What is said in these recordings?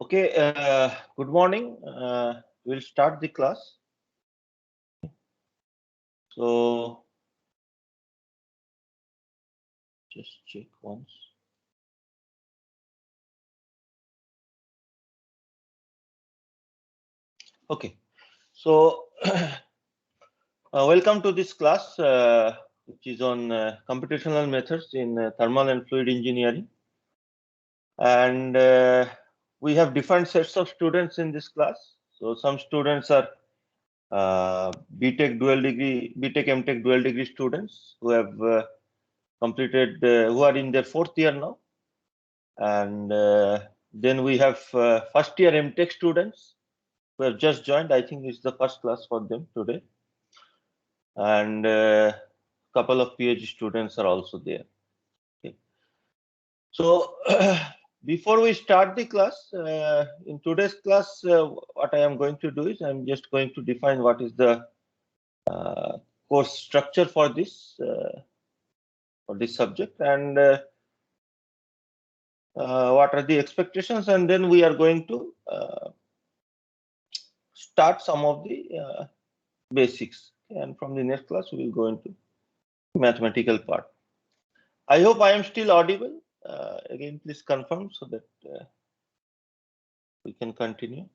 Okay, good morning. We'll start the class. So, just check once. Okay, so welcome to this class, which is on computational methods in thermal and fluid engineering. And we have different sets of students in this class. So, some students are BTech dual degree, BTech MTech dual degree students who have completed, who are in their 4th year now. And then we have first year MTech students who have just joined. I think it's the first class for them today. And couple of PhD students are also there. Okay. So before we start the class, in today's class, what I am going to do is I'm just going to define what is the course structure for this subject, and what are the expectations, and then we are going to start some of the basics, and from the next class we will go into mathematical part. I hope I am still audible. Again, please confirm so that we can continue.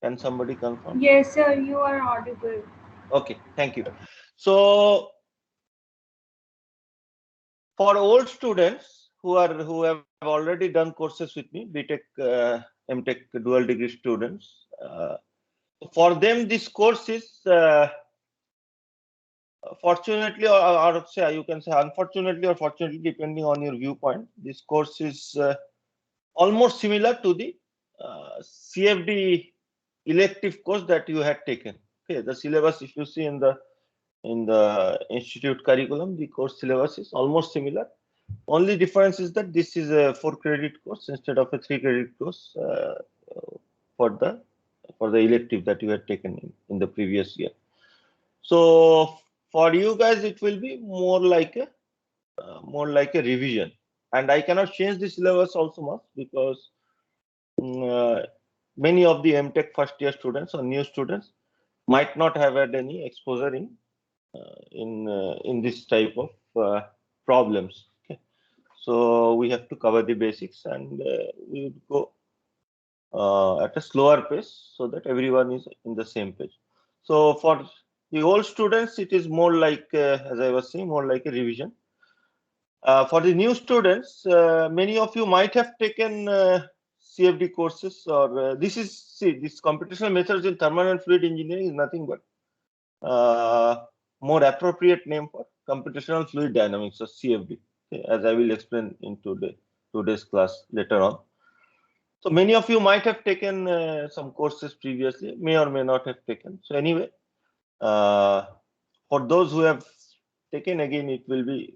Can somebody confirm? Yes, sir, you are audible. Okay, thank you. So for old students who have already done courses with me, BTech, MTech dual degree students, for them this course is fortunately, or say you can say unfortunately or fortunately, depending on your viewpoint, this course is almost similar to the CFD elective course that you had taken. Okay, the syllabus, if you see in the institute curriculum, the course syllabus is almost similar. Only difference is that this is a 4-credit course instead of a 3-credit course for the elective that you had taken in the previous year. So for you guys, it will be more like a revision, and I cannot change the syllabus also much because many of the MTech first year students or new students might not have had any exposure in this type of problems. Okay. So we have to cover the basics, and we would go at a slower pace so that everyone is in the same page. So for the old students, it is more like, as I was saying, more like a revision. For the new students, many of you might have taken CFD courses, or this computational methods in thermal and fluid engineering is nothing but more appropriate name for computational fluid dynamics, or CFD, okay, as I will explain in today's class later on. So many of you might have taken some courses previously, may or may not have taken. So anyway, for those who have taken, again, it will be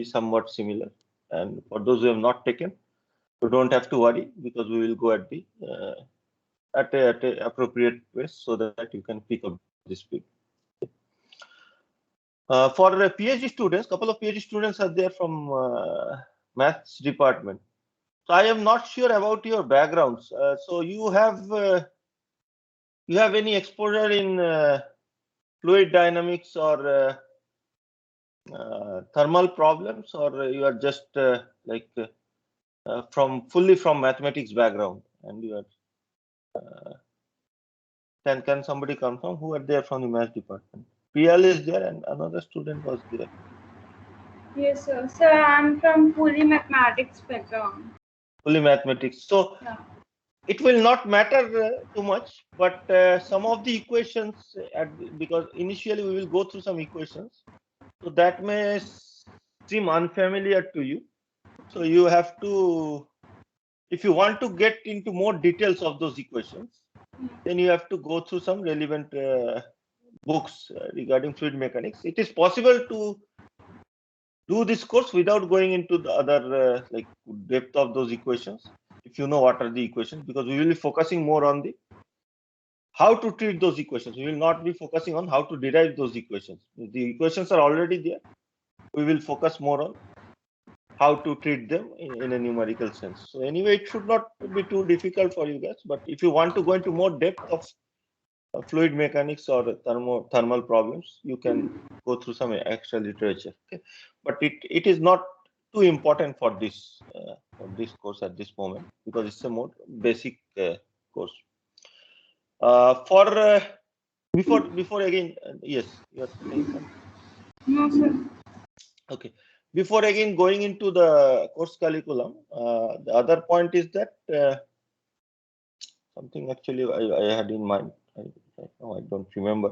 somewhat similar, and for those who have not taken, you don't have to worry, because we will go at the at a appropriate pace so that you can pick up the speed. For PhD students, couple of PhD students are there from maths department. So I am not sure about your backgrounds. So you have any exposure in fluid dynamics or thermal problems, or you are just fully from mathematics background, and you are can somebody confirm who are there from the maths department? PL is there, and another student was there. Yes, sir. Sir, I'm from fully mathematics background. Fully mathematics. So Yeah. it will not matter too much, but some of the equations, because initially we will go through some equations, so that may seem unfamiliar to you. So you have to, if you want to get into more details of those equations, then you have to go through some relevant books regarding fluid mechanics. It is possible to do this course without going into the other depth of those equations, if you know what are the equations, because we will be focusing more on the how to treat those equations. We will not be focusing on how to derive those equations. The equations are already there. We will focus more on how to treat them in a numerical sense. So anyway, it should not be too difficult for you guys. But if you want to go into more depth of fluid mechanics or thermal problems, you can go through some extra literature. Okay, but it is not too important for this course at this moment, because it's a more basic course. For before again, yes, you are saying something. No, sir. Okay. Before again going into the course curriculum, the other point is that something actually I had in mind. I don't remember.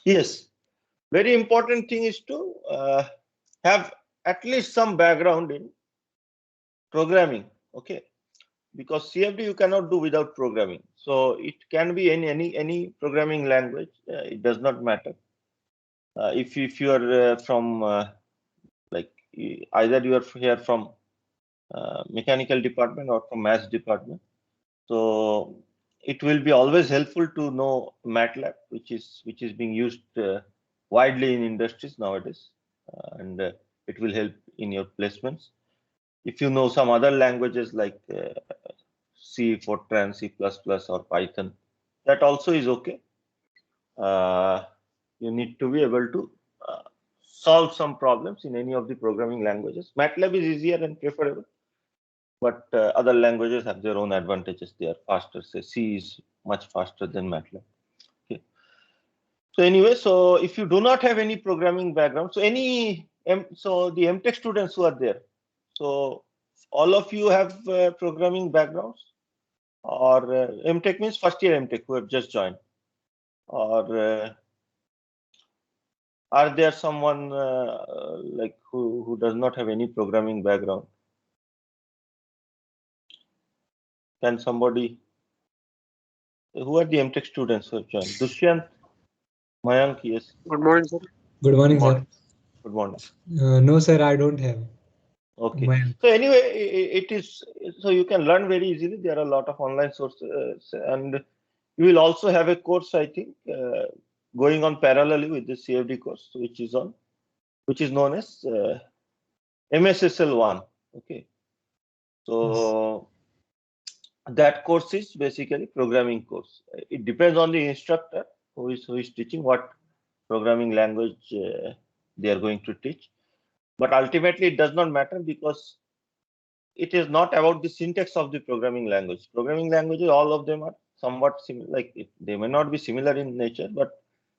Yes, very important thing is to have at least some background in programming. Okay, because CFD you cannot do without programming. So it can be any programming language. It does not matter. If you are from like either you are here from mechanical department or from maths department, so it will be always helpful to know MATLAB, which is being used widely in industries nowadays, and it will help in your placements. If you know some other languages like C, Fortran, C++, or Python, that also is okay. You need to be able to solve some problems in any of the programming languages. MATLAB is easier and preferable, but other languages have their own advantages. They are faster. Say C is much faster than MATLAB. Okay. So anyway, so if you do not have any programming background, so so the MTech students who are there, so all of you have programming backgrounds, or MTech means first year MTech who have just joined, or are there someone like who does not have any programming background? Can somebody? Who are the MTech students who have joined? Dushyant, Mayank, yes. Good morning, sir. Good morning, Good morning. sir. Good morning. No, sir, I don't have. Okay. Mayank. So anyway, it is so you can learn very easily. There are a lot of online sources, and you will also have a course, I think, going on parallelly with the CFD course, which is known as MSSL 1. Okay. So that course is basically programming course. It depends on the instructor who is teaching what programming language they are going to teach. But ultimately, it does not matter, because it is not about the syntax of the programming language. Programming languages, all of them are somewhat similar. Like they may not be similar in nature, but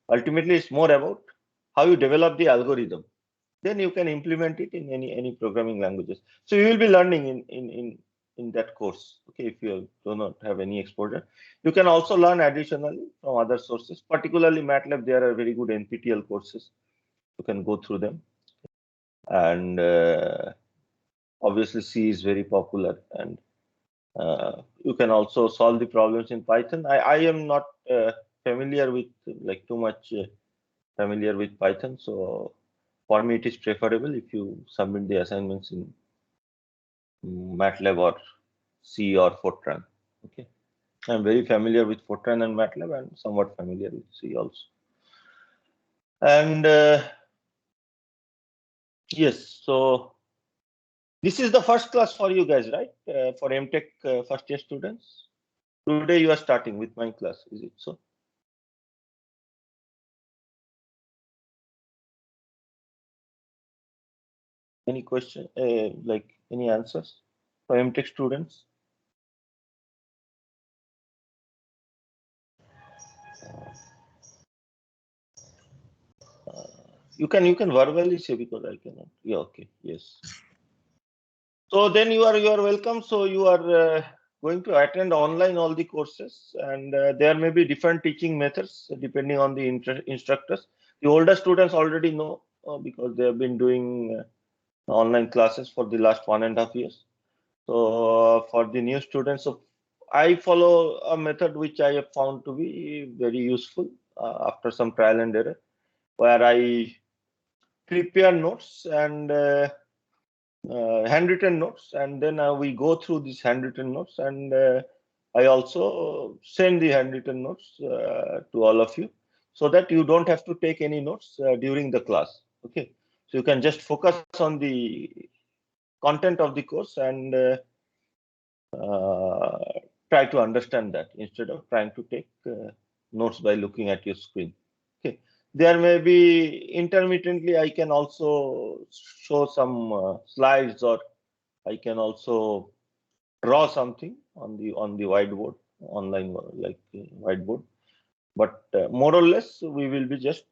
ultimately, it's more about how you develop the algorithm. Then you can implement it in any programming languages. So you will be learning in that course. Okay, if you do not have any exposure, you can also learn additionally from other sources. Particularly MATLAB, there are very good NPTEL courses. You can go through them, and obviously C is very popular, and you can also solve the problems in Python. I am not familiar with like too much familiar with Python, so for me it is preferable if you submit the assignments in MATLAB or C or Fortran. Okay, I'm very familiar with Fortran and MATLAB, and somewhat familiar with C also. And yes, so this is the first class for you guys, right? For MTech first year students. Today you are starting with my class, is it so? Any question, like any answers for MTech students? You can verbally say, because I cannot. Yeah, okay, yes. So then you are welcome. So you are going to attend online all the courses, and there may be different teaching methods depending on the instructors. The older students already know because they have been doing online classes for the last 1.5 years. So for the new students, so I follow a method which I have found to be very useful after some trial and error, where I prepare notes and handwritten notes, and then we go through these handwritten notes, and I also send the handwritten notes to all of you, so that you don't have to take any notes during the class. Okay, So you can just focus on the content of the course and try to understand that instead of trying to take notes by looking at your screen. Okay, there may be intermittently I can also show some slides, or I can also draw something on the whiteboard, online like whiteboard, but more or less we will be just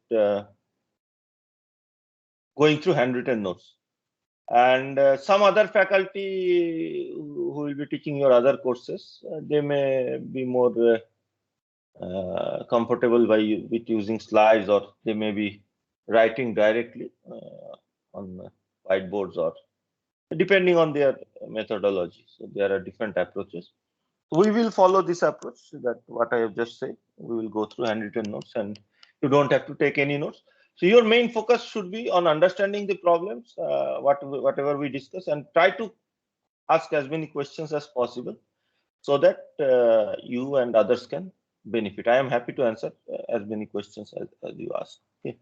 going through handwritten notes. And some other faculty who will be teaching your other courses, they may be more comfortable with using slides, or they may be writing directly on whiteboards, or depending on their methodology. So there are different approaches. We will follow this approach, that what I have just said. We will go through handwritten notes, and you don't have to take any notes. So your main focus should be on understanding the problems, whatever we discuss, and try to ask as many questions as possible, so that you and others can benefit. I am happy to answer as many questions as you ask. Okay,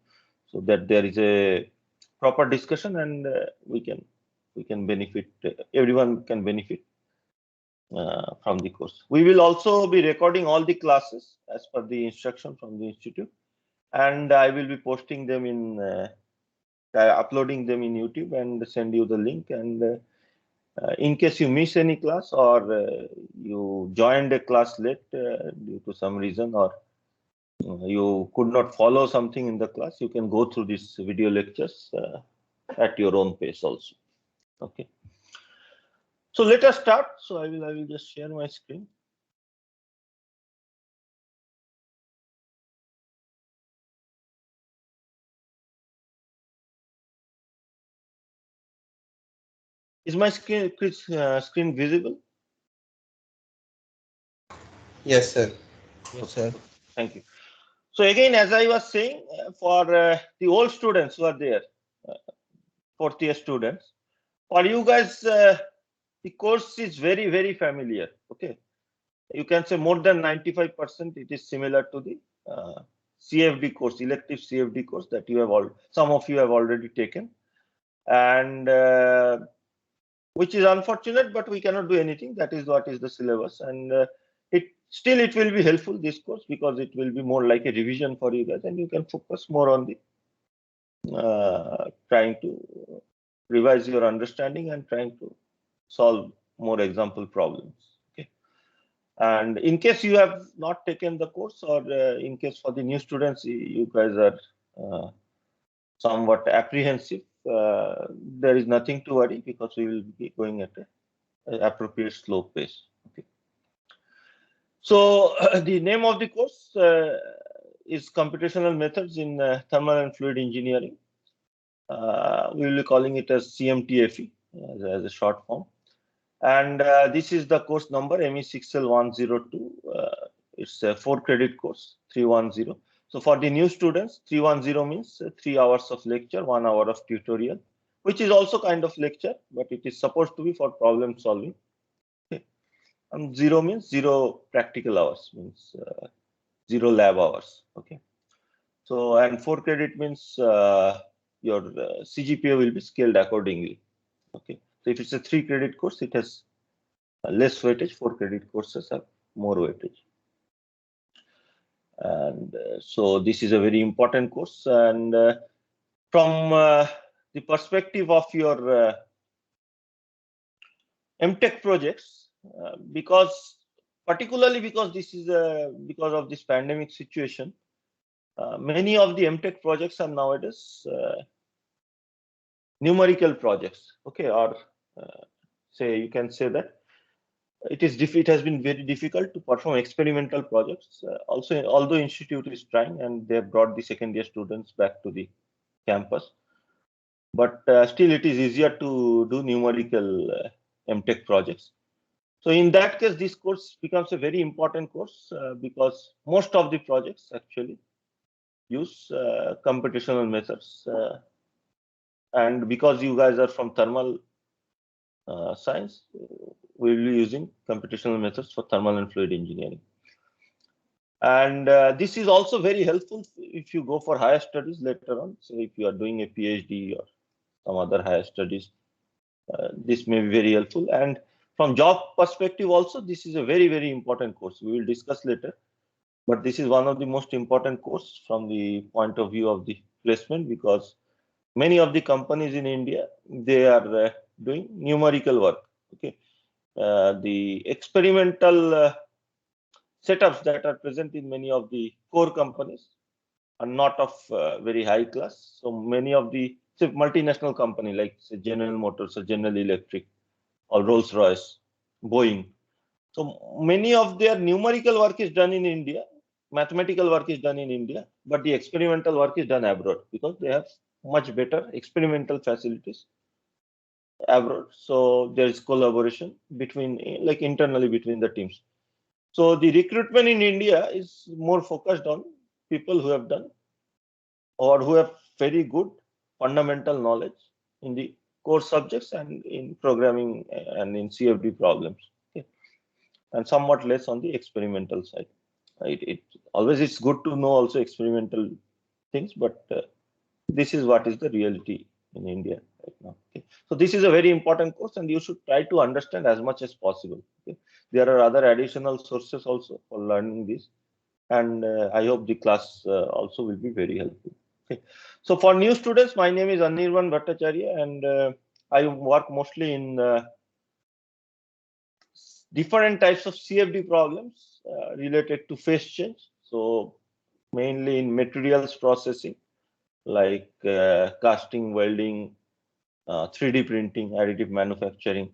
so that there is a proper discussion, and we can benefit. Everyone can benefit from the course. We will also be recording all the classes as per the instruction from the institute, and I will be posting them in uploading them in YouTube and send you the link. And in case you miss any class, or you joined a class late due to some reason, or you could not follow something in the class, you can go through these video lectures at your own pace also. Okay. So let us start. So I will just share my screen. Is my screen visible? Yes, sir. Yes, sir. Thank you. So again, as I was saying, for the old students who are there, fourth year students, for you guys, the course is very, very familiar. Okay, you can say more than 95% it is similar to the CFD course, elective CFD course that you have some of you have already taken, and which is unfortunate, but we cannot do anything. That is what is the syllabus, and it will be helpful, this course, because it will be more like a revision for you guys, and you can focus more on the trying to revise your understanding and trying to solve more example problems. Okay, and in case you have not taken the course, or in case for the new students, you guys are somewhat apprehensive, there is nothing to worry, because we will be going at an appropriate slow pace. Okay. So the name of the course is Computational Methods in Thermal and Fluid Engineering. We will be calling it as CMTFE as a short form. And this is the course number ME6L102. It's a 4-credit course, 310. So for the new students, 310 means 3 hours of lecture, 1 hour of tutorial, which is also kind of lecture, but it is supposed to be for problem solving. Okay. And 0 means 0 practical hours, means 0 lab hours. Okay. So, and 4 credit means your CGPA will be scaled accordingly. Okay. So if it's a 3-credit course, it has less weightage. 4-credit courses have more weightage. And so this is a very important course. And from the perspective of your MTech projects, particularly because this is because of this pandemic situation, many of the MTech projects are nowadays numerical projects. Okay, or say you can say that it has been very difficult to perform experimental projects. Also, although institute is trying, and they have brought the second year students back to the campus, but still it is easier to do numerical MTech projects. So in that case, this course becomes a very important course because most of the projects actually use computational methods, and because you guys are from thermal science, we will be using computational methods for thermal and fluid engineering. And this is also very helpful if you go for higher studies later on. So if you are doing a PhD or some other higher studies, this may be very helpful. And from job perspective also, this is a very, very important course. We will discuss later, but this is one of the most important course from the point of view of the placement, because many of the companies in India, they are doing numerical work. Okay, the experimental setups that are present in many of the core companies are not of very high class. So many of the multinational company like say General Motors or General Electric or Rolls Royce, Boeing. So many of their numerical work is done in India, mathematical work is done in India, but the experimental work is done abroad because they have much better experimental facilities abroad. So there is collaboration between, like internally between the teams. So the recruitment in India is more focused on people who have done or who have very good fundamental knowledge in the core subjects and in programming and in CFD problems, okay, and somewhat less on the experimental side. It always it's good to know also experimental things, but this is what is the reality in India right now. Okay. So this is a very important course, and you should try to understand as much as possible. Okay. There are other additional sources also for learning this, and I hope the class also will be very helpful. Okay. So for new students, my name is Anirban Bhattacharya, and I work mostly in different types of CFD problems related to phase change. So mainly in materials processing, like casting, welding, 3D printing, additive manufacturing,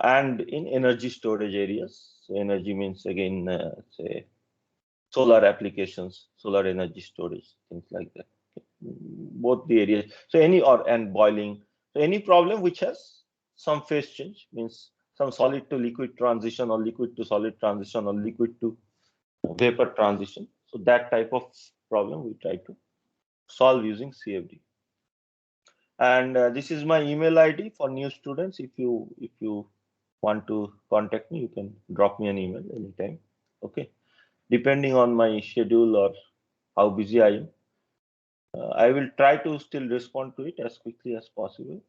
and in energy storage areas. So energy means again, say, solar applications, solar energy storage, things like that. Okay. Both the areas. So and boiling. So any problem which has some phase change, means some solid to liquid transition or liquid to solid transition or liquid to vapor transition. So that type of problem we try to solve using CFD. And this is my email ID for new students. If you want to contact me, you can drop me an email anytime. Okay, depending on my schedule or how busy I am, I will try to still respond to it as quickly as possible.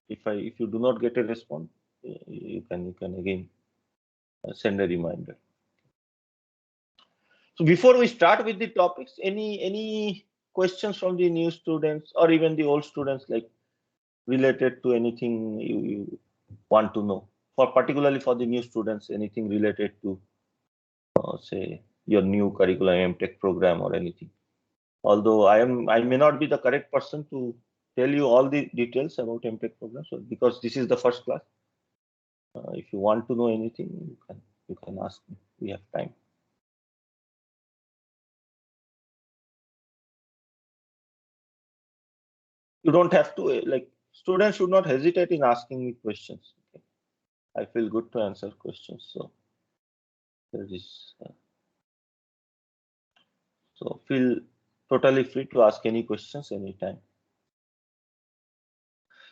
If you do not get a response, you can again send a reminder. So before we start with the topics, any questions from the new students or even the old students, like related to anything you want to know, for particularly for the new students, anything related to say your new curriculum, MTech program or anything. Although I may not be the correct person to tell you all the details about MTech program, so because this is the first class, if you want to know anything, you can ask me. We have time. You don't have to, like, students should not hesitate in asking me questions. Okay? I feel good to answer questions. So there is, so feel totally free to ask any questions anytime.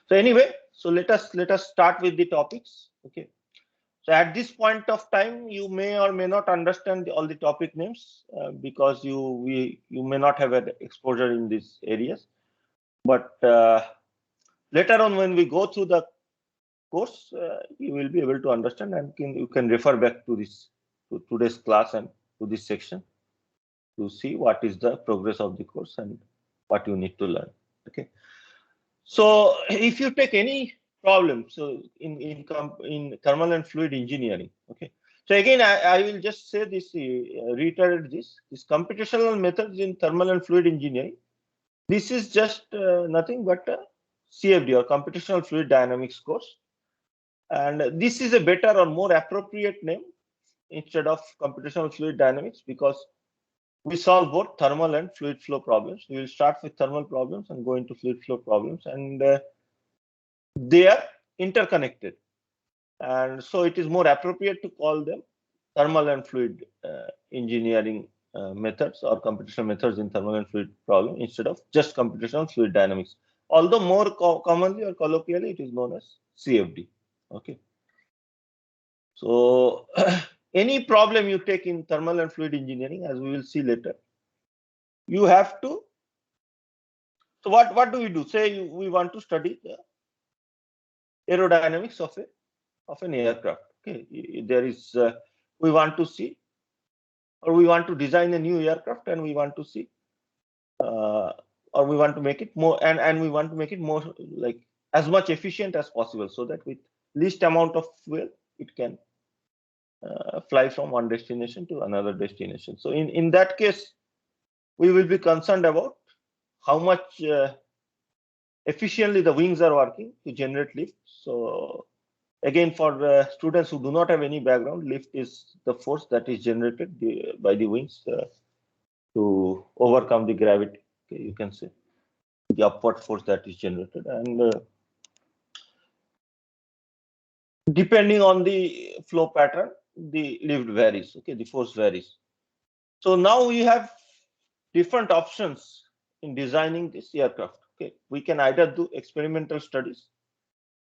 So anyway, so let us start with the topics. Okay. So at this point of time, you may or may not understand all the topic names because you may not have had exposure in these areas. But later on, when we go through the course, you will be able to understand, and you can refer back to today's class and to this section to see what is the progress of the course and what you need to learn. Okay. So if you take any problem, so in thermal and fluid engineering, okay. So again, I will just say this, reiterate this computational methods in thermal and fluid engineering. This is just nothing but a CFD or computational fluid dynamics course, and this is a better or more appropriate name instead of computational fluid dynamics, because we solve both thermal and fluid flow problems. We will start with thermal problems and go into fluid flow problems, and they are interconnected, and so it is more appropriate to call them thermal and fluid engineering methods or computational methods in thermal and fluid problem instead of just computational fluid dynamics, although more commonly or colloquially it is known as CFD. Okay, so any problem you take in thermal and fluid engineering, as we will see later, you have to So what do we do? Say we want to study the aerodynamics of an aircraft. Okay, there is we want to see, or we want to design a new aircraft, and we want to see, or we want to make it more, and we want to make it more like as much efficient as possible, so that with least amount of fuel it can fly from one destination to another destination. So in that case, we will be concerned about how much efficiently the wings are working to generate lift. So again, for students who do not have any background, lift is the force that is generated by the wings to overcome the gravity. Okay, you can say the upward force that is generated, and depending on the flow pattern, the lift varies. Okay, the force varies. So now we have different options in designing this aircraft. Okay, we can either do experimental studies.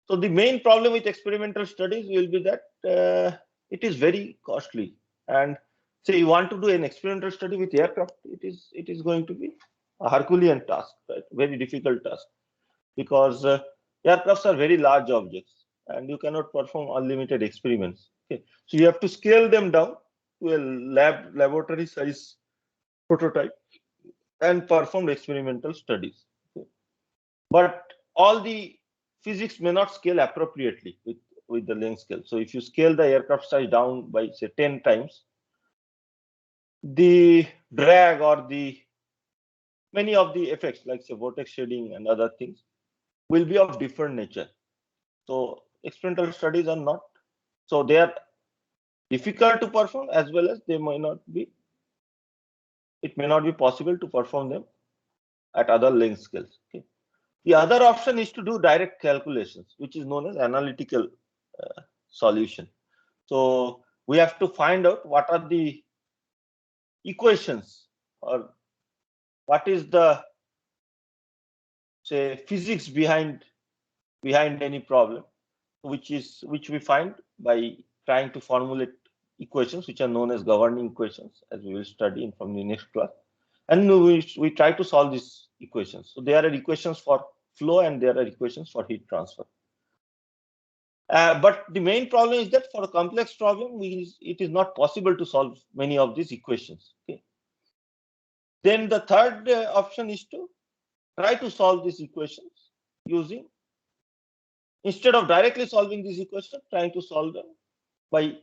So the main problem with experimental studies will be that it is very costly. And say you want to do an experimental study with aircraft, it is going to be a Herculean task, right? Very difficult task, because aircrafts are very large objects, and you cannot perform unlimited experiments. Okay, so you have to scale them down to a laboratory size prototype and perform experimental studies. Okay. But all the physics may not scale appropriately with the length scale. So if you scale the aircraft size down by say 10 times, the drag or the many of the effects like say vortex shading and other things will be of different nature. So experimental studies are not, so they are difficult to perform, as well as they may not be, it may not be possible to perform them at other length scales. Okay. The other option is to do direct calculations, which is known as analytical solution. So we have to find out what are the equations, or what is the say physics behind any problem, which we find by trying to formulate equations which are known as governing equations, as we will study from the next class. And we try to solve these equations. So there are equations for flow, and there are equations for heat transfer. But the main problem is that for a complex problem, it is not possible to solve many of these equations. Okay. Then the third option is to try to solve these equations using, instead of directly solving these equations, trying to solve them by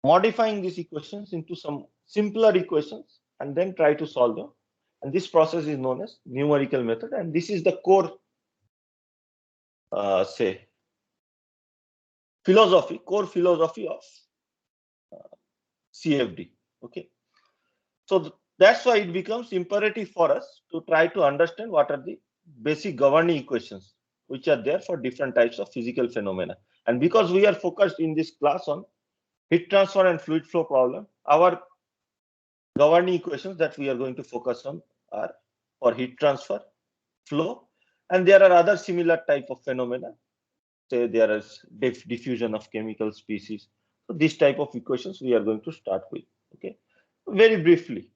modifying these equations into some simpler equations, and then try to solve them. And this process is known as numerical method, and this is the core say core philosophy of CFD. Okay, so that's why it becomes imperative for us to try to understand what are the basic governing equations which are there for different types of physical phenomena. And because we are focused in this class on heat transfer and fluid flow problem, our governing equations that we are going to focus on are for heat transfer, flow, and there are other similar type of phenomena. Say there is diffusion of chemical species. So this type of equations we are going to start with. Okay, very briefly,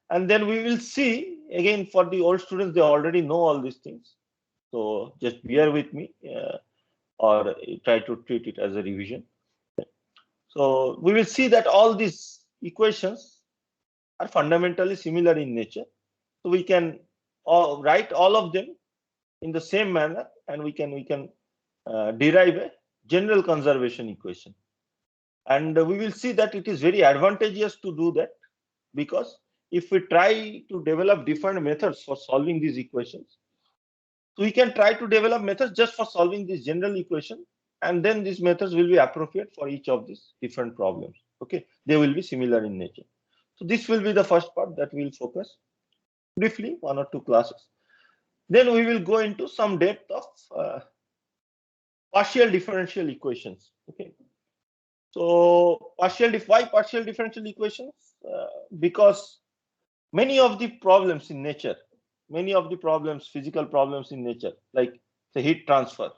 and then we will see again for the old students, they already know all these things. So just bear with me, or try to treat it as a revision. So we will see that all these equations are fundamentally similar in nature. So we can write all of them in the same manner, and we can derive a general conservation equation. And we will see that it is very advantageous to do that, because if we try to develop different methods for solving these equations, so we can try to develop methods just for solving this general equation, and then these methods will be appropriate for each of these different problems. Okay, they will be similar in nature. So this will be the first part that we will focus briefly, 1 or 2 classes. Then we will go into some depth of partial differential equations. Okay, so why partial differential equations? Because many of the problems in nature, physical problems in nature, like the heat transfer,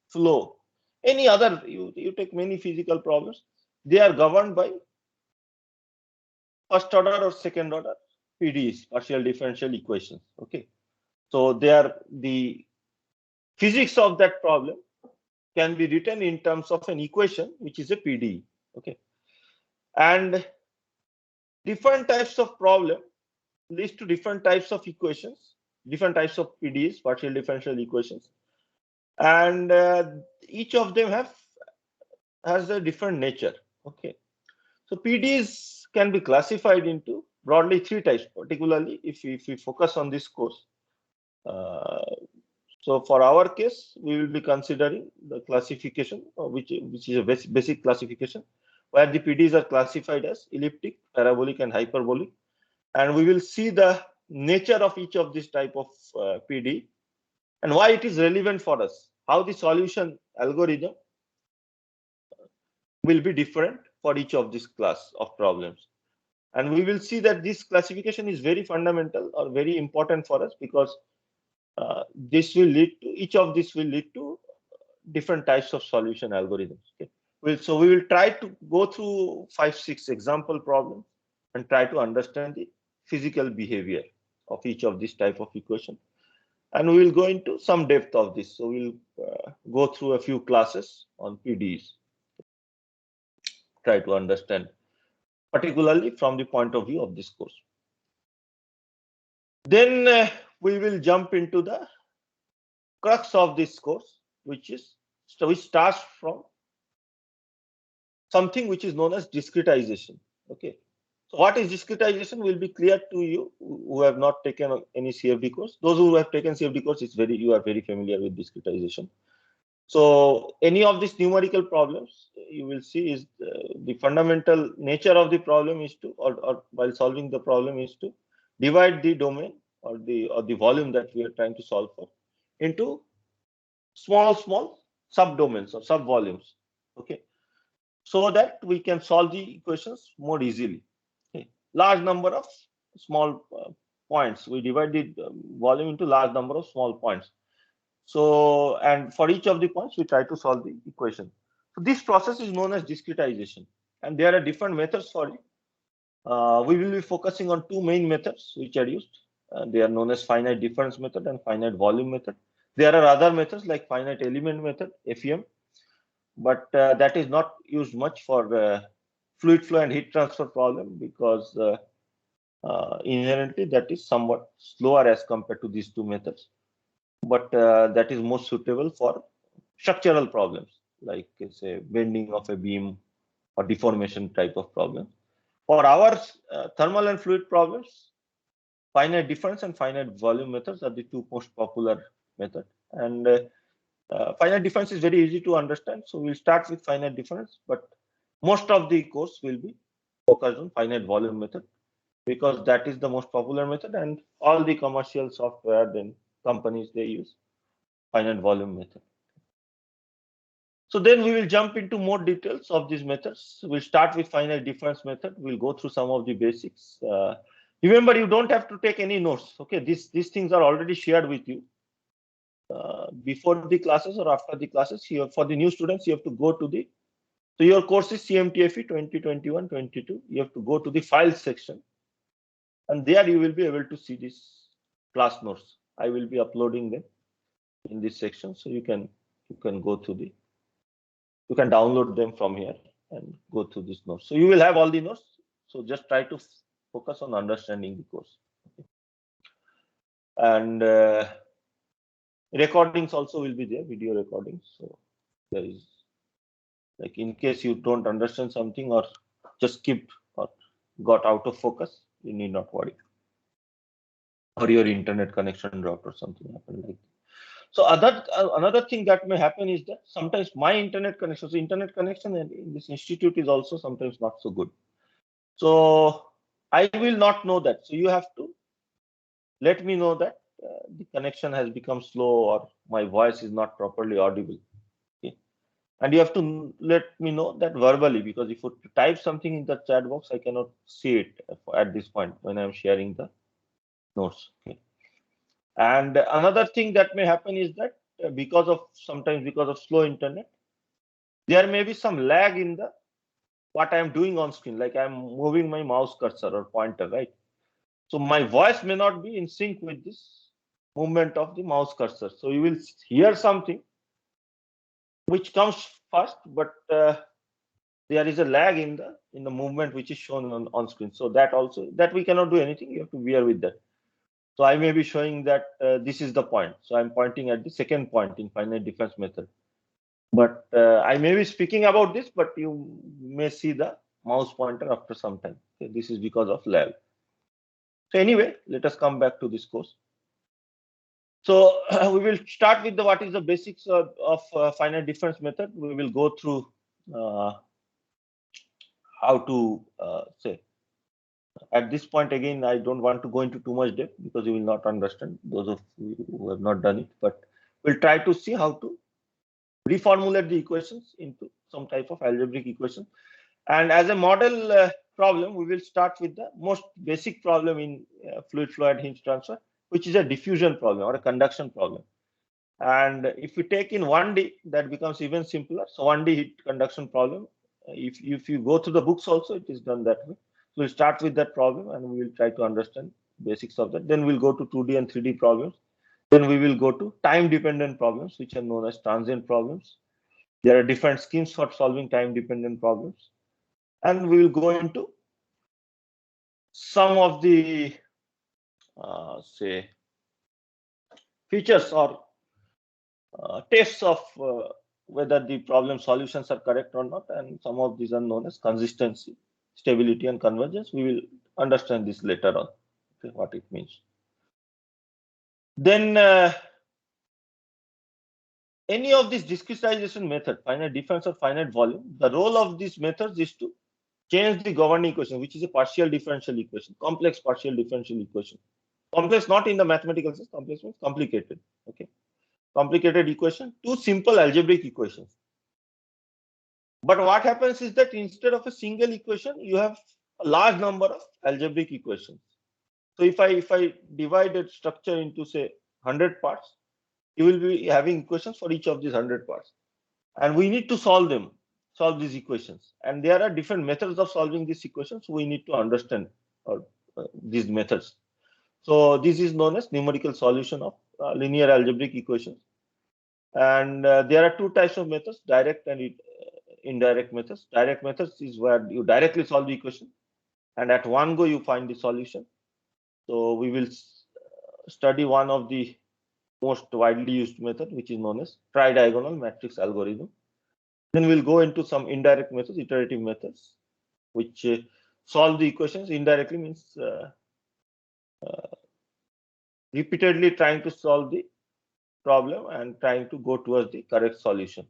flow, any other, you take many physical problems, they are governed by first order or second order PDEs, partial differential equations. Okay, So the physics of that problem can be written in terms of an equation, which is a PDE. Okay, and different types of problem leads to different types of equations, different types of PDEs, partial differential equations, and each of them has a different nature. Okay, so PDEs can be classified into broadly three types, particularly if we focus on this course. So for our case, we will be considering the classification, which is a basic classification, where the PDEs are classified as elliptic, parabolic, and hyperbolic, and we will see the nature of each of this type of PDE and why it is relevant for us, how the solution algorithm will be different for each of this class of problems. And we will see that this classification is very fundamental or very important for us, because this will lead to, each of this will lead to different types of solution algorithms. Okay. So we will try to go through 5-6 example problems and try to understand the physical behavior of each of this type of equation. And we will go into some depth of this. So we'll go through a few classes on PDEs, try to understand, particularly from the point of view of this course. Then we will jump into the crux of this course, which starts from something which is known as discretization. Okay, so what is discretization will be clear to you who have not taken any CFD course. Those who have taken CFD course, you are very familiar with discretization. So any of these numerical problems, you will see is the fundamental nature of the problem is to, or while solving the problem, is to divide the domain or the volume that we are trying to solve for into small subdomains or subvolumes. Okay, so that we can solve the equations more easily. Okay. Large number of small points. We divide the volume into large number of small points. So, and for each of the points, we try to solve the equation. So this process is known as discretization, and there are different methods for it. We will be focusing on two main methods which are used. They are known as finite difference method and finite volume method. There are other methods like finite element method, FEM, but that is not used much for fluid flow and heat transfer problem, because inherently that is somewhat slower as compared to these two methods. But that is most suitable for structural problems, like say bending of a beam or deformation type of problem. For our thermal and fluid problems, finite difference and finite volume methods are the two most popular methods. And finite difference is very easy to understand, so we'll start with finite difference, but most of the course will be focused on finite volume method, because that is the most popular method, and all the commercial software then companies, they use finite volume method. So then we will jump into more details of these methods. We'll start with finite difference method. We'll go through some of the basics. Remember, you don't have to take any notes. Okay, these things are already shared with you before the classes or after the classes. Here for the new students, you have to go to the, so your course is CMTFE 2021-22. You have to go to the file section, and there you will be able to see these class notes. I will be uploading them in this section, so you can go through the, you can download them from here and go through this notes. So you will have all the notes. So just try to focus on understanding the course. Okay. And recordings also will be there, video recordings. So there is, like, in case you don't understand something or just skipped or got out of focus, you need not worry. Or your internet connection dropped or something happened like that. So another thing that may happen is that sometimes my internet connection, so internet connection in this institute is also sometimes not so good. So I will not know that. So you have to let me know that the connection has become slow or my voice is not properly audible. Okay. And you have to let me know that verbally, because if you type something in the chat box, I cannot see it at this point when I'm sharing the notes. Okay. And another thing that may happen is that sometimes because of slow internet, there may be some lag in the what I'm doing on screen, like I'm moving my mouse cursor or pointer, right? So my voice may not be in sync with this movement of the mouse cursor. So you will hear something which comes first, but there is a lag in the movement which is shown on screen. So that we cannot do anything. You have to bear with that. So I may be showing that this is the point. So I'm pointing at the second point in finite difference method. But I may be speaking about this, but you may see the mouse pointer after some time. Okay, this is because of lag. So anyway, let us come back to this course. So we will start with what is the basics of finite difference method. We will go through how to say. At this point, again, I don't want to go into too much depth because you will not understand, those of you who have not done it. But we'll try to see how to reformulate the equations into some type of algebraic equation. And as a model problem, we will start with the most basic problem in fluid flow and heat transfer, which is a diffusion problem or a conduction problem. And if we take in 1D, that becomes even simpler. So 1D heat conduction problem, if you go through the books also, it is done that way. So we'll start with that problem and we will try to understand basics of that. Then we'll go to 2D and 3D problems. Then we will go to time-dependent problems, which are known as transient problems. There are different schemes for solving time-dependent problems. And we will go into some of the, say, features or tests of whether the problem solutions are correct or not. And some of these are known as consistency, stability, and convergence. We will understand this later on, okay, what it means. Then any of this discretization method, finite difference or finite volume, the role of these methods is to change the governing equation, which is a partial differential equation, complex partial differential equation. Complex not in the mathematical sense, complex means complicated, okay? Complicated equation to simple algebraic equations. But what happens is that instead of a single equation, you have a large number of algebraic equations. So if I divide a structure into, say, 100 parts, you will be having equations for each of these 100 parts. And we need to solve these equations. And there are different methods of solving these equations. We need to understand these methods. So this is known as numerical solution of linear algebraic equations. And there are two types of methods, direct and indirect methods. Direct methods is where you directly solve the equation, and at one go you find the solution. So we will study one of the most widely used method, which is known as tridiagonal matrix algorithm. Then we'll go into some indirect methods, iterative methods, which solve the equations. Indirectly means repeatedly trying to solve the problem and trying to go towards the correct solution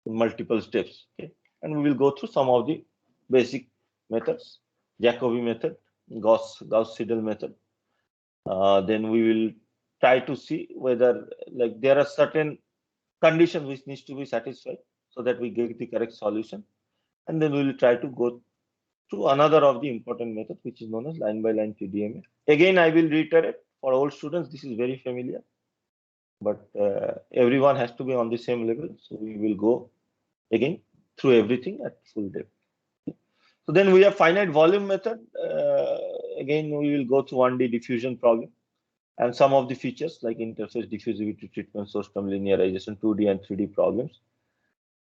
in multiple steps. Okay, and we will go through some of the basic methods: Jacobi method, Gauss-Seidel method. Then we will try to see whether, like, there are certain conditions which needs to be satisfied so that we get the correct solution. And then we will try to go through another of the important methods, which is known as line by line TDMA. Again, I will reiterate, for old students, this is very familiar, but everyone has to be on the same level. So we will go again through everything at full depth. So then we have finite volume method. Again, we will go through 1D diffusion problem and some of the features like interface diffusivity treatment, source term linearization, 2D and 3D problems.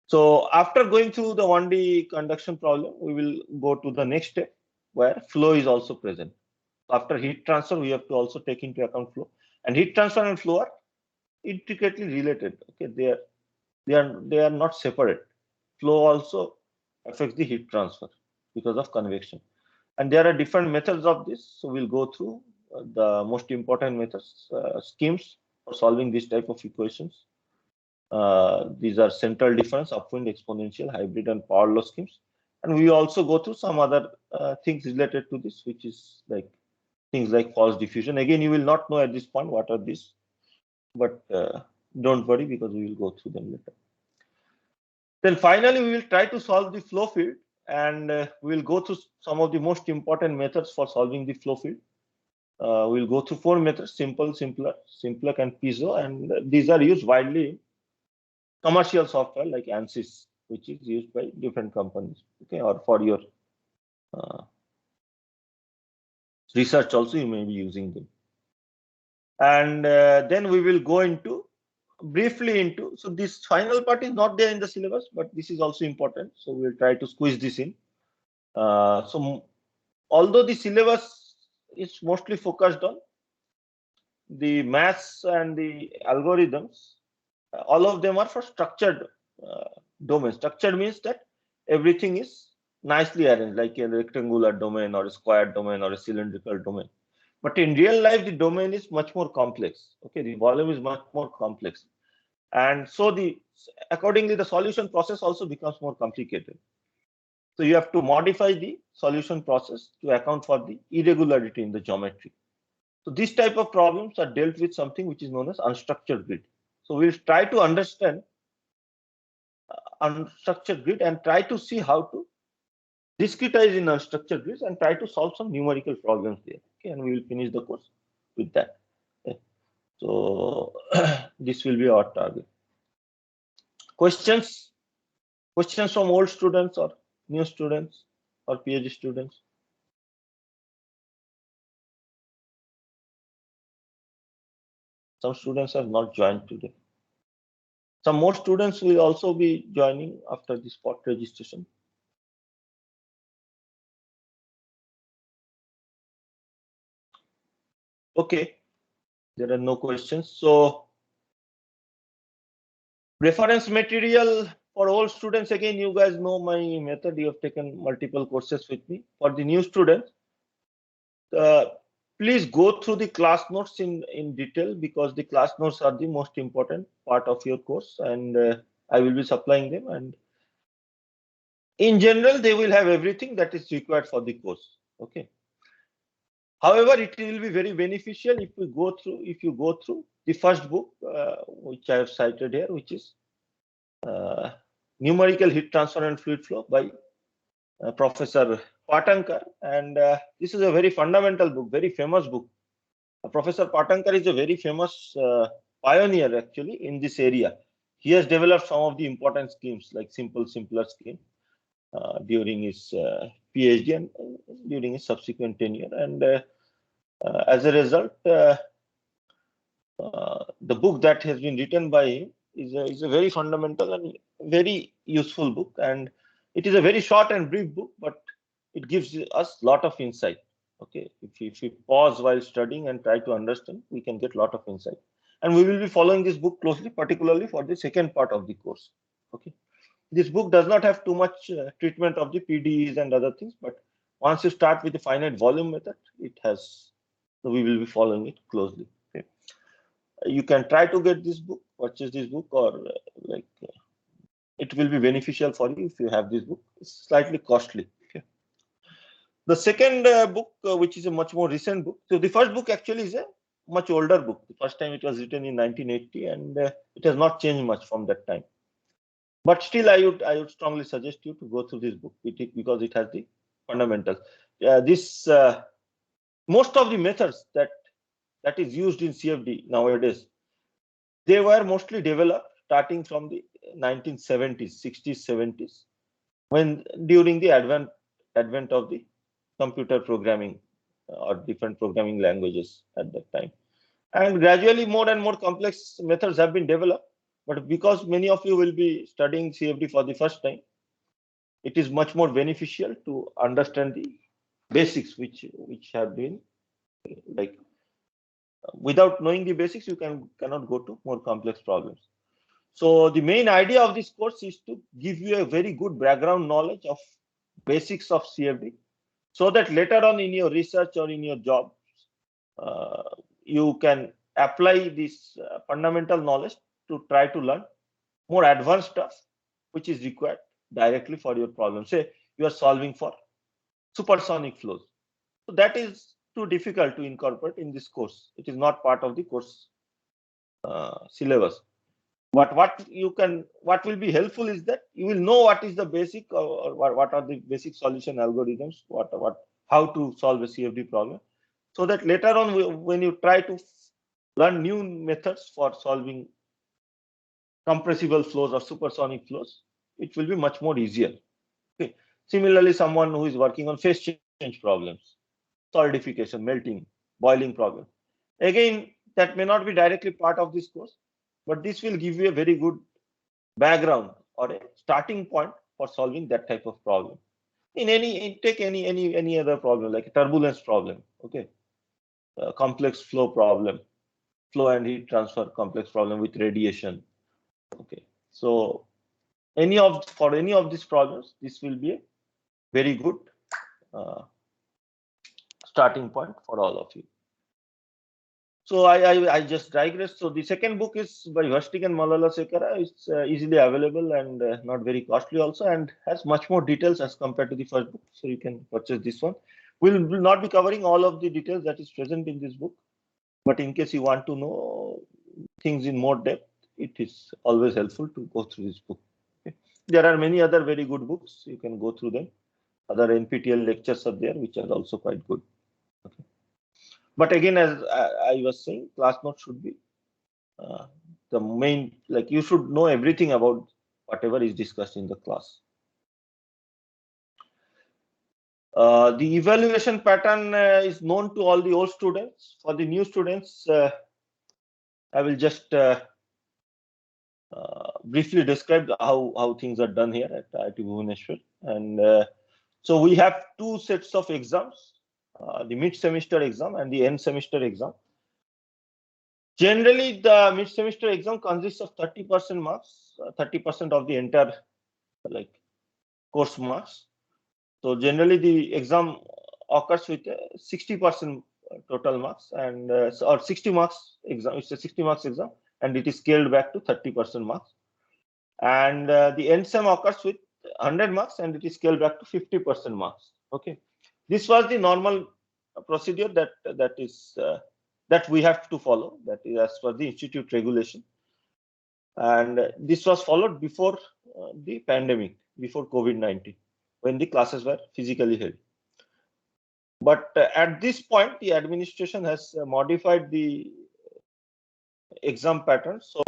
So after going through the 1D conduction problem, we will go to the next step where flow is also present. After heat transfer, we have to also take into account flow, and heat transfer and flow are intricately related. Okay, they are not separate. Flow also affects the heat transfer because of convection, and there are different methods of this. So we'll go through the most important methods, schemes for solving this type of equations. These are central difference, upwind, exponential, hybrid, and power law schemes. And we also go through some other things related to this, which is like things like false diffusion. Again, you will not know at this point what are these, but don't worry, because we will go through them later. Then finally, we will try to solve the flow field, and we will go through some of the most important methods for solving the flow field. We'll go through 4 methods: simple, simpler, simplex, and piezo, and these are used widely in commercial software like ANSYS, which is used by different companies. Okay, or for your research also, you may be using them. And then we will go into briefly into, so this final part is not there in the syllabus, but this is also important, so we'll try to squeeze this in. So although the syllabus is mostly focused on the maths and the algorithms, all of them are for structured domain. Structured means that everything is nicely arranged, like a rectangular domain or a square domain or a cylindrical domain. But in real life, the domain is much more complex. Okay, the volume is much more complex, and so accordingly the solution process also becomes more complicated. So you have to modify the solution process to account for the irregularity in the geometry. So these type of problems are dealt with something which is known as unstructured grid. So we'll try to understand unstructured grid and try to see how to discretize in unstructured grids and try to solve some numerical problems there. Okay, and we will finish the course with that. Okay. So this will be our target. Questions from old students or new students or PhD students? Some students have not joined today. Some more students will also be joining after the spot registration. Okay, there are no questions. So reference material for all students, again, you guys know my method. You have taken multiple courses with me. For the new students, please go through the class notes in detail, because the class notes are the most important part of your course, and I will be supplying them. And in general, they will have everything that is required for the course. Okay. However, it will be very beneficial if you go through the first book, which I have cited here, which is Numerical Heat Transfer and Fluid Flow by Professor Patankar. And this is a very fundamental book, very famous book. Professor Patankar is a very famous pioneer actually in this area. He has developed some of the important schemes like simpler scheme during his PhD and during his subsequent tenure. And as a result, the book that has been written by him is a very fundamental and very useful book. And it is a very short and brief book, but it gives us a lot of insight. Okay, if we pause while studying and try to understand, we can get a lot of insight. And we will be following this book closely, particularly for the second part of the course. Okay, this book does not have too much treatment of the PDEs and other things, but once you start with the finite volume method, it has. So we will be following it closely. Okay, you can try to get this book, purchase this book, or it will be beneficial for you if you have this book. It's slightly costly. Okay. The second book, which is a much more recent book. So the first book actually is a much older book. The first time it was written in 1980, and it has not changed much from that time. But still, I would strongly suggest you to go through this book because it has the fundamentals. Most of the methods that is used in CFD nowadays, they were mostly developed starting from the 1970s, 60s, 70s, when during the advent of the computer programming or different programming languages at that time. And gradually more and more complex methods have been developed. But because many of you will be studying CFD for the first time, it is much more beneficial to understand the basics which have been like, without knowing the basics, you cannot go to more complex problems. So the main idea of this course is to give you a very good background knowledge of basics of CFD, so that later on in your research or in your job, you can apply this fundamental knowledge to try to learn more advanced stuff, which is required directly for your problem. Say you are solving for supersonic flows. So that is too difficult to incorporate in this course. It is not part of the course syllabus. But what will be helpful is that you will know what is the basic or what are the basic solution algorithms, how to solve a CFD problem, so that later on when you try to learn new methods for solving compressible flows or supersonic flows, it will be much more easier. Okay. Similarly, someone who is working on phase change problems, solidification, melting, boiling problems, again, that may not be directly part of this course, but this will give you a very good background or a starting point for solving that type of problem. Take any other problem like a turbulence problem, okay, complex flow problem, flow and heat transfer complex problem with radiation, okay. So for any of these problems, this will be a very good starting point for all of you. So I just digress. So the second book is by Versteeg and Malala-Sekara. It's easily available and not very costly also, and has much more details as compared to the first book. So you can purchase this one. Will not be covering all of the details that is present in this book, but in case you want to know things in more depth, it is always helpful to go through this book. Okay. There are many other very good books. You can go through them. Other NPTEL lectures are there, which are also quite good. Okay. But again, as I was saying, class notes should be the main, like you should know everything about whatever is discussed in the class. The evaluation pattern is known to all the old students. For the new students, I will just briefly describe how things are done here at IIT Bhubaneswar. And so we have two sets of exams, the mid-semester exam and the end-semester exam. Generally, the mid-semester exam consists of 30% marks, 30% of the entire course marks. So generally, the exam occurs with 60% total marks, and or 60 marks exam. It's a 60 marks exam, and it is scaled back to 30% marks. And the end sem occurs with 100 marks, and it is scaled back to 50% marks. Okay, this was the normal procedure that we have to follow. That is as per the institute regulation, and this was followed before the pandemic, before COVID-19, when the classes were physically held. But at this point, the administration has modified the exam pattern. So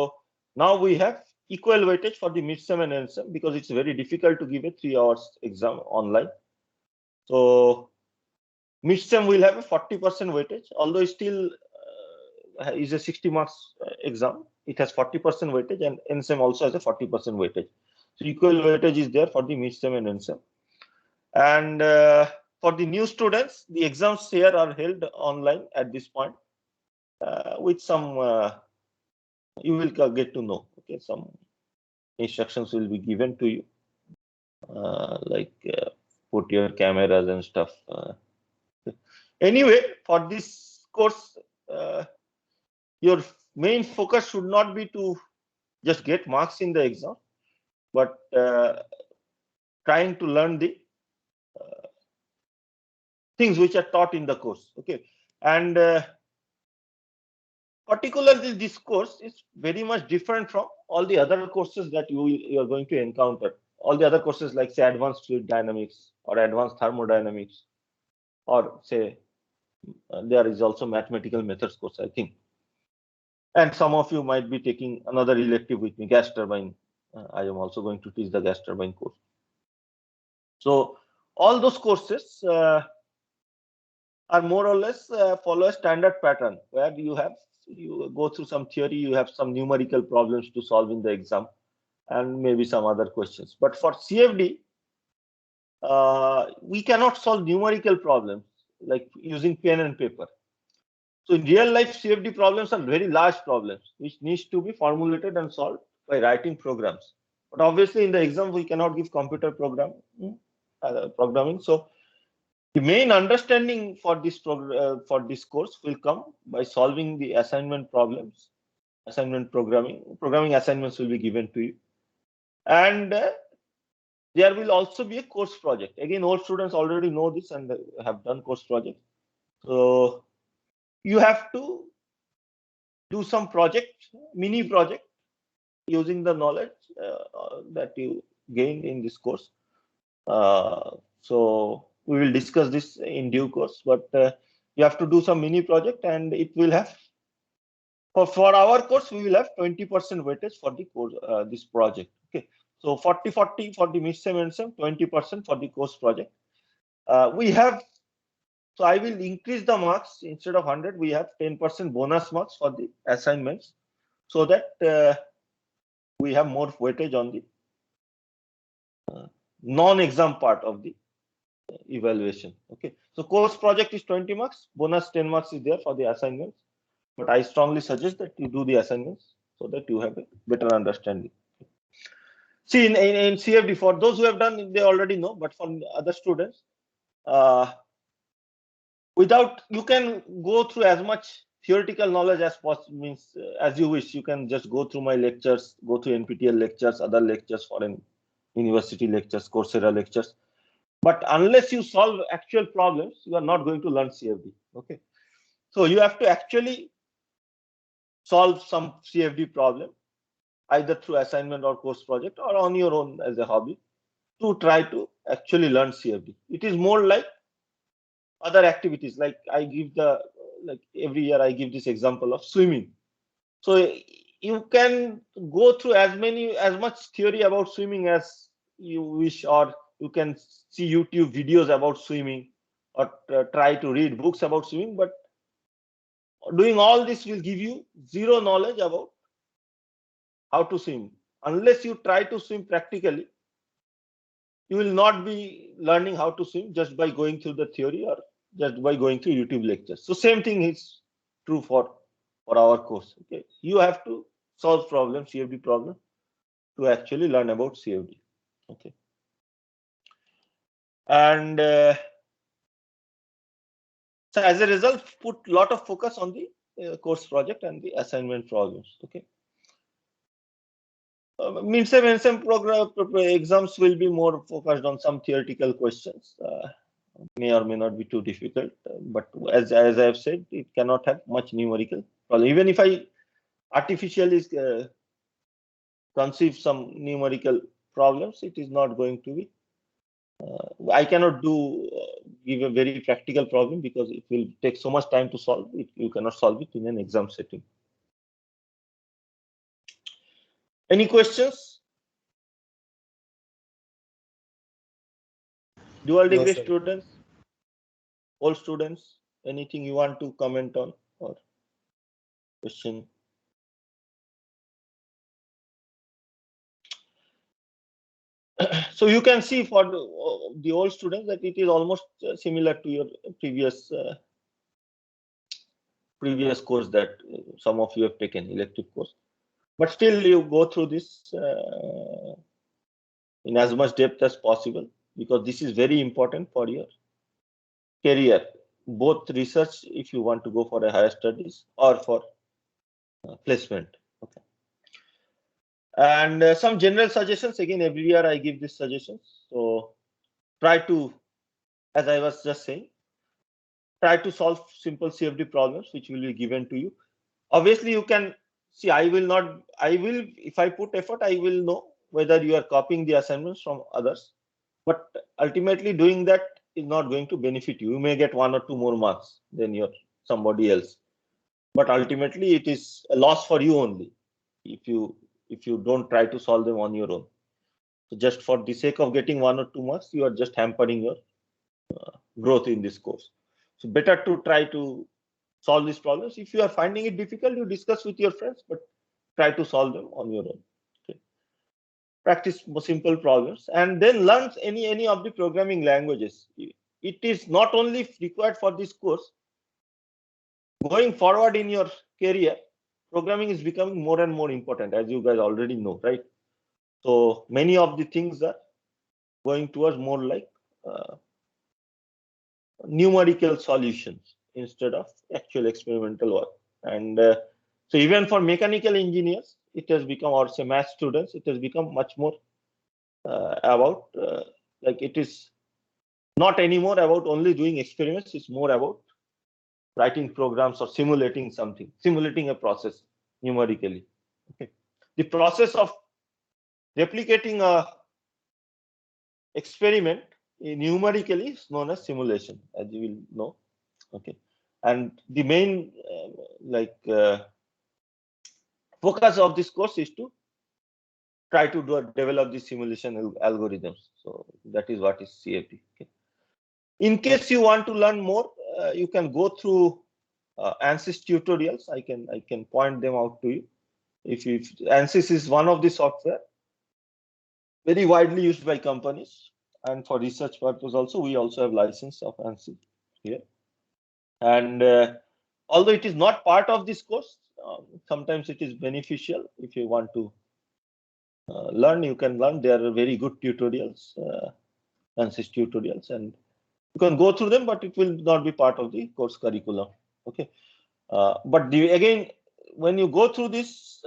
now we have equal weightage for the mid-sem and end-sem, because it's very difficult to give a 3 hours exam online. So mid-sem will have a 40% weightage, although it still is a 60 marks exam. It has 40% weightage, and end-sem also has a 40% weightage. So equal weightage is there for the mid-sem and end-sem. And for the new students, the exams here are held online at this point, with some you will get to know. Okay, some instructions will be given to you, put your cameras and stuff. Anyway, for this course, your main focus should not be to just get marks in the exam, but trying to learn the things which are taught in the course. Okay, and particularly this course is very much different from all the other courses that you are going to encounter. All the other courses, like say advanced fluid dynamics or advanced thermodynamics, or say there is also mathematical methods course, I think. And some of you might be taking another elective with me, gas turbine. I am also going to teach the gas turbine course. So all those courses are more or less follow a standard pattern, where you go through some theory, you have some numerical problems to solve in the exam, and maybe some other questions. But for CFD, we cannot solve numerical problems like using pen and paper. So in real life, CFD problems are very large problems which needs to be formulated and solved by writing programs. But obviously in the exam, we cannot give computer programming. So the main understanding for this course will come by solving the assignment problems, assignment programming assignments will be given to you. And there will also be a course project. Again, all students already know this and have done course project. So you have to do some mini project, using the knowledge that you gained in this course. So we will discuss this in due course, but you have to do some mini project, and it will have, for our course, we will have 20% weightage for the course, this project. Okay, so 40-40 for the mid-sem and sem, 20% for the course project. We have So I will increase the marks. Instead of 100, we have 10% bonus marks for the assignments, so that we have more weightage on the non-exam part of the evaluation. Okay, so course project is 20 marks, bonus 10 marks is there for the assignments, but I strongly suggest that you do the assignments so that you have a better understanding. See, in CFD, for those who have done, they already know, but for other students, without, you can go through as much theoretical knowledge as possible, means as you wish. You can just go through my lectures, go through NPTEL lectures, other lectures, foreign university lectures, Coursera lectures. But unless you solve actual problems, you are not going to learn CFD. Okay, so you have to actually solve some CFD problem, either through assignment or course project or on your own as a hobby, to try to actually learn CFD. It is more like other activities. Like I give every year I give this example of swimming. So you can go through as much theory about swimming as you wish, or you can see YouTube videos about swimming, or try to read books about swimming, but doing all this will give you zero knowledge about how to swim. Unless you try to swim practically, you will not be learning how to swim just by going through the theory or just by going through YouTube lectures. So same thing is true for our course. Okay, you have to solve problems, CFD problem, to actually learn about CFD. Okay, and so as a result, put a lot of focus on the course project and the assignment problems. Okay, midterm program exams will be more focused on some theoretical questions. May or may not be too difficult, but as I have said, it cannot have much numerical problem. Even if I artificially conceive some numerical problems, it is not going to be. I cannot give a very practical problem because it will take so much time to solve it. You cannot solve it in an exam setting. Any questions? Dual degree students, all students, anything you want to comment on or question? So you can see for the old students that it is almost similar to your previous course that some of you have taken, elective course, but still you go through this in as much depth as possible, because this is very important for your career, both research if you want to go for a higher studies or for placement. Okay, and some general suggestions. Again, every year I give these suggestions, so try to, as I was just saying, try to solve simple CFD problems which will be given to you. Obviously, you can see, if I put effort, I will know whether you are copying the assignments from others. But ultimately, doing that is not going to benefit you. You may get 1 or 2 more marks than somebody else. But ultimately, it is a loss for you only if you don't try to solve them on your own. So just for the sake of getting 1 or 2 marks, you are just hampering your growth in this course. So better to try to solve these problems. If you are finding it difficult, you discuss with your friends, but try to solve them on your own. Okay. Practice simple problems and then learn any of the programming languages. It is not only required for this course. Going forward in your career, programming is becoming more and more important, as you guys already know, right? So many of the things are going towards more like numerical solutions instead of actual experimental work. And so even for mechanical engineers, it has become, or say math students, it has become much more about like it is not anymore about only doing experiments. It's more about writing programs or simulating something, simulating a process numerically. Okay, the process of replicating a experiment numerically is known as simulation, as you will know. Okay, and the main focus of this course is to try to develop the simulation algorithms. So that is what is CFD. Okay. In case you want to learn more, you can go through ANSYS tutorials. I can point them out to you. If ANSYS is one of the software very widely used by companies, and for research purpose also, we also have license of ANSYS here. And although it is not part of this course, sometimes it is beneficial. If you want to learn, you can learn. There are very good tutorials, ANSYS tutorials, and you can go through them, but it will not be part of the course curriculum. Okay, but again, when you go through this,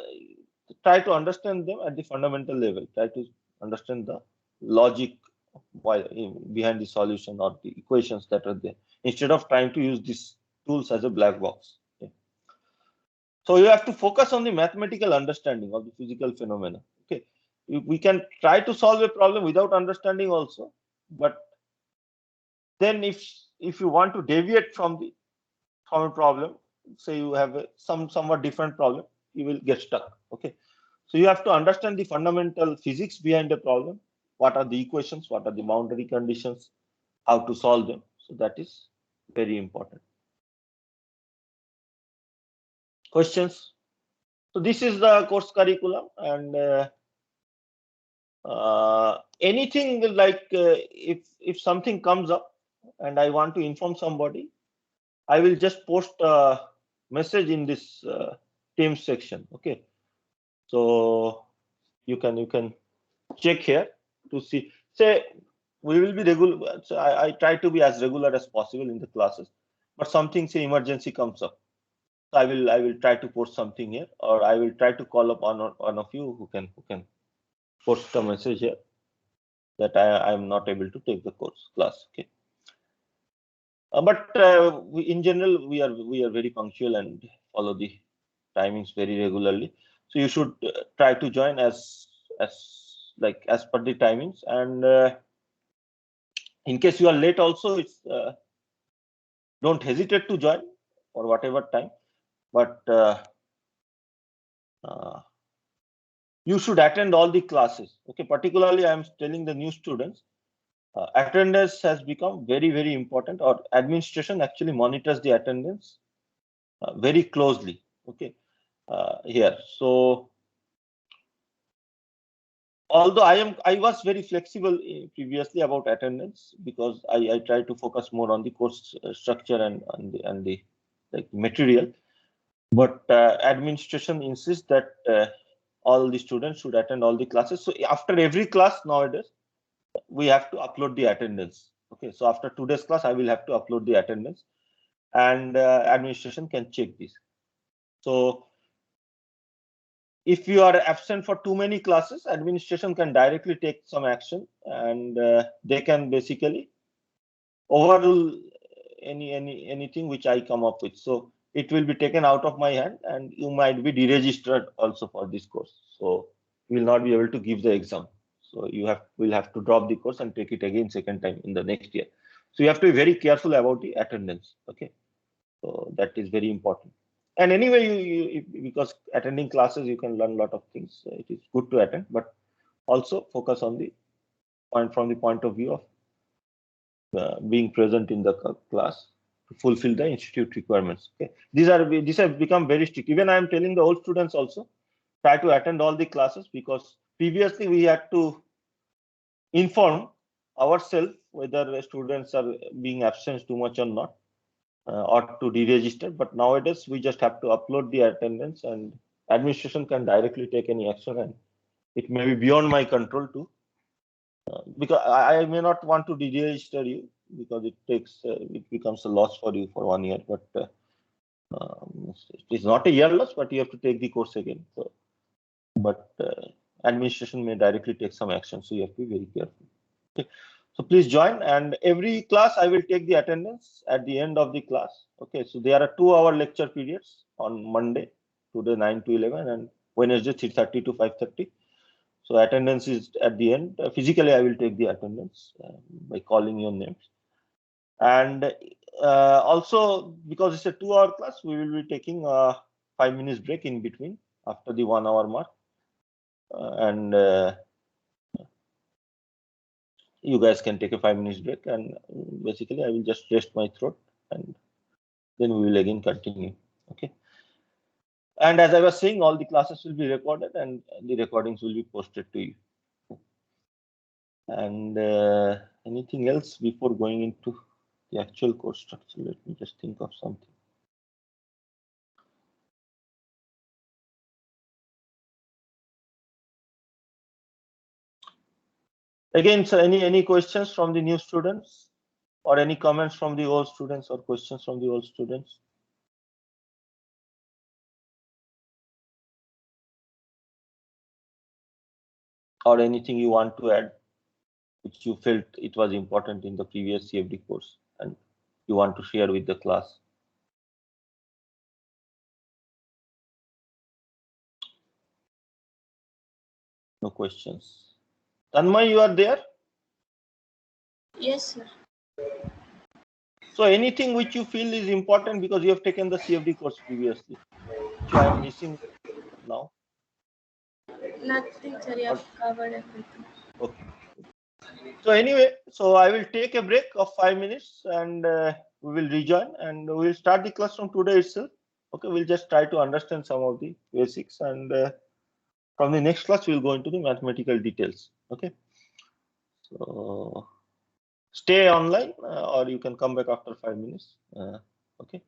try to understand them at the fundamental level. Try to understand the logic behind the solution or the equations that are there, instead of trying to use these tools as a black box. Okay. So you have to focus on the mathematical understanding of the physical phenomena. Okay, we can try to solve a problem without understanding also, but then if you want to deviate from a problem, say you have somewhat different problem, you will get stuck. Okay, so you have to understand the fundamental physics behind the problem. What are the equations? What are the boundary conditions? How to solve them? So that is very important. Questions? So this is the course curriculum, and anything like if something comes up and I want to inform somebody, I will just post a message in this Teams section. Okay, so you can check here to see. Say we will be regular. So I try to be as regular as possible in the classes, but something, say, emergency comes up, so I will try to post something here, or I will try to call up one of you who can post a message here that I am not able to take the course class. Okay. But in general, we are very punctual and follow the timings very regularly. So you should try to join as per the timings. And in case you are late, also, it's don't hesitate to join for whatever time. But you should attend all the classes. Okay, particularly I am telling the new students. Attendance has become very, very important, or administration actually monitors the attendance very closely. Okay, here. So although I was very flexible previously about attendance, because I try to focus more on the course structure and the like material, but administration insists that all the students should attend all the classes. So after every class nowadays, we have to upload the attendance. Okay, so after today's class, I will have to upload the attendance, and administration can check this. So if you are absent for too many classes, administration can directly take some action, and they can basically overrule anything which I come up with. So it will be taken out of my hand, and you might be deregistered also for this course. So you will not be able to give the exam. So you will have to drop the course and take it again second time in the next year. So you have to be very careful about the attendance. Okay, so that is very important. And anyway, because attending classes, you can learn a lot of things. It is good to attend, but also focus on the from the point of view of being present in the class to fulfill the institute requirements. Okay, these have become very strict. Even I am telling the old students also, try to attend all the classes, because previously we had to inform ourselves whether students are being absent too much or not, or to deregister. But nowadays we just have to upload the attendance, and administration can directly take any action, and it may be beyond my control too, because I may not want to deregister you, because it becomes a loss for you for 1 year. But it is not a year loss, but you have to take the course again. So, but administration may directly take some action, so you have to be very careful. Okay. So please join, and every class I will take the attendance at the end of the class. Okay, so there are 2-hour lecture periods on Monday, today 9 to 11, and Wednesday 3:30 to 5:30. So attendance is at the end. Physically, I will take the attendance by calling your names. And also, because it's a 2-hour class, we will be taking a 5 minutes break in between after the 1 hour mark. And you guys can take a 5 minutes break, and basically I will just rest my throat and then we will again continue. Okay. And as I was saying, all the classes will be recorded and the recordings will be posted to you. And anything else before going into the actual course structure? Let me just think of something. Again, so any questions from the new students, or any comments from the old students, or questions from the old students? Or anything you want to add, which you felt it was important in the previous CFD course and you want to share with the class? No questions. Tanmay, you are there? Yes, sir. So anything which you feel is important because you have taken the CFD course previously, which I am missing now? Nothing, sir. You have covered everything. Okay. So anyway, so I will take a break of 5 minutes and we will rejoin and we will start the class from today itself. Okay, we'll just try to understand some of the basics, and from the next class we'll go into the mathematical details. Okay. So stay online or you can come back after 5 minutes. Okay.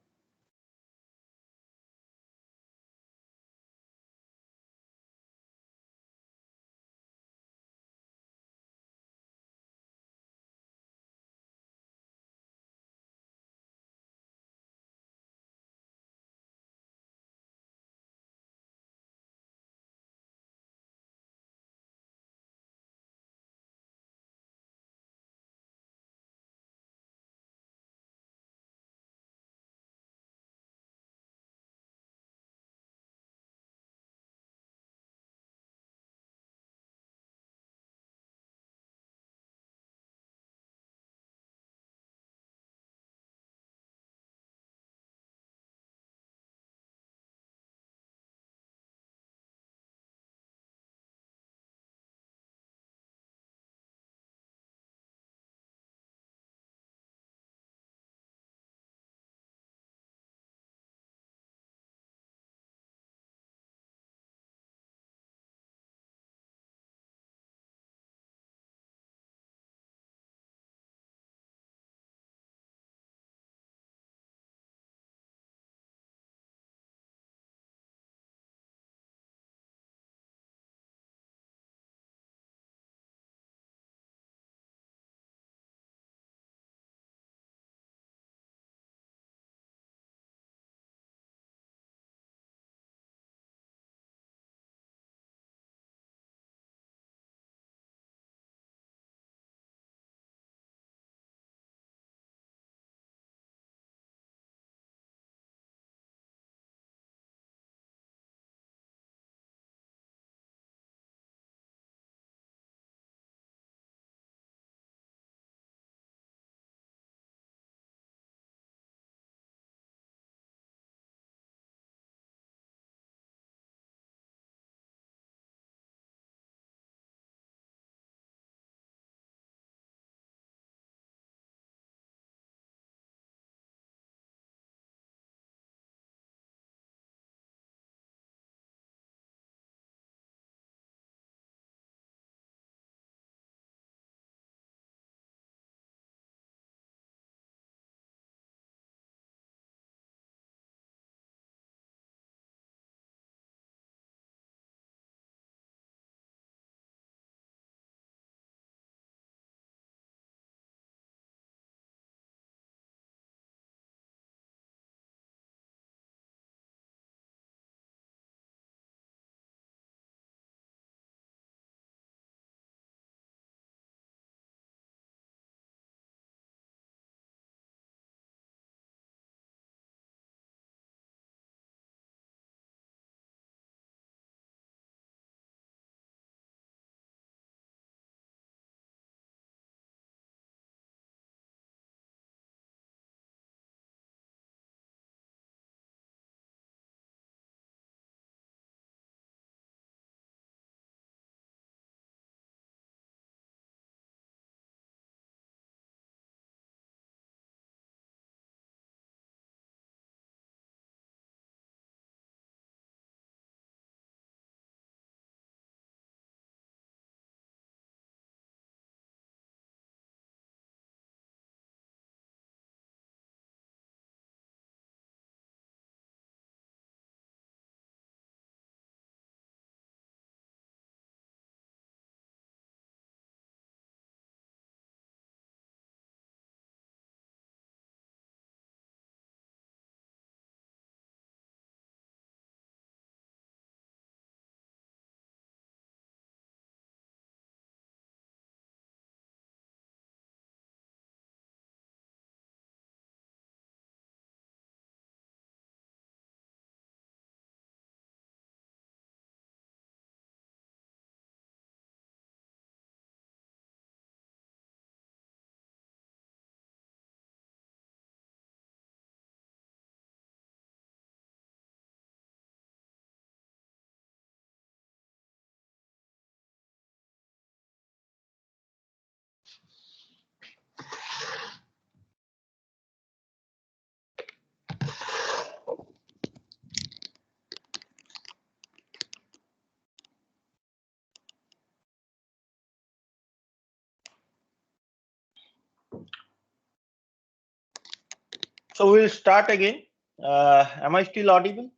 So we'll start again. Am I still audible?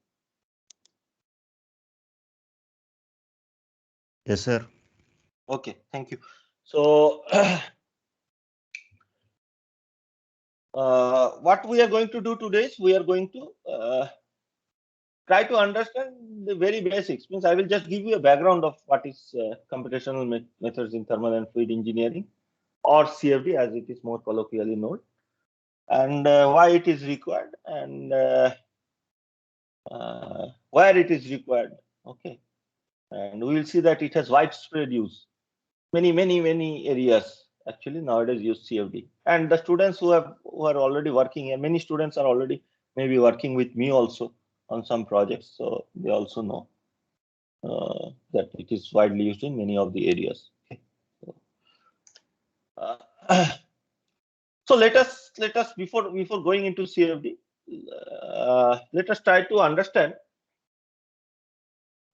Yes, sir. Okay, thank you. So what we are going to do today is we are going to try to understand the very basics. Means I will just give you a background of what is computational methods in thermal and fluid engineering, or CFD as it is more colloquially known, and why it is required, and where it is required. Okay, and we will see that it has widespread use. Many areas actually nowadays use CFD, and the students who are already working, and many students are already maybe working with me also on some projects, so they also know that it is widely used in many of the areas. Okay. So let us before going into CFD, let us try to understand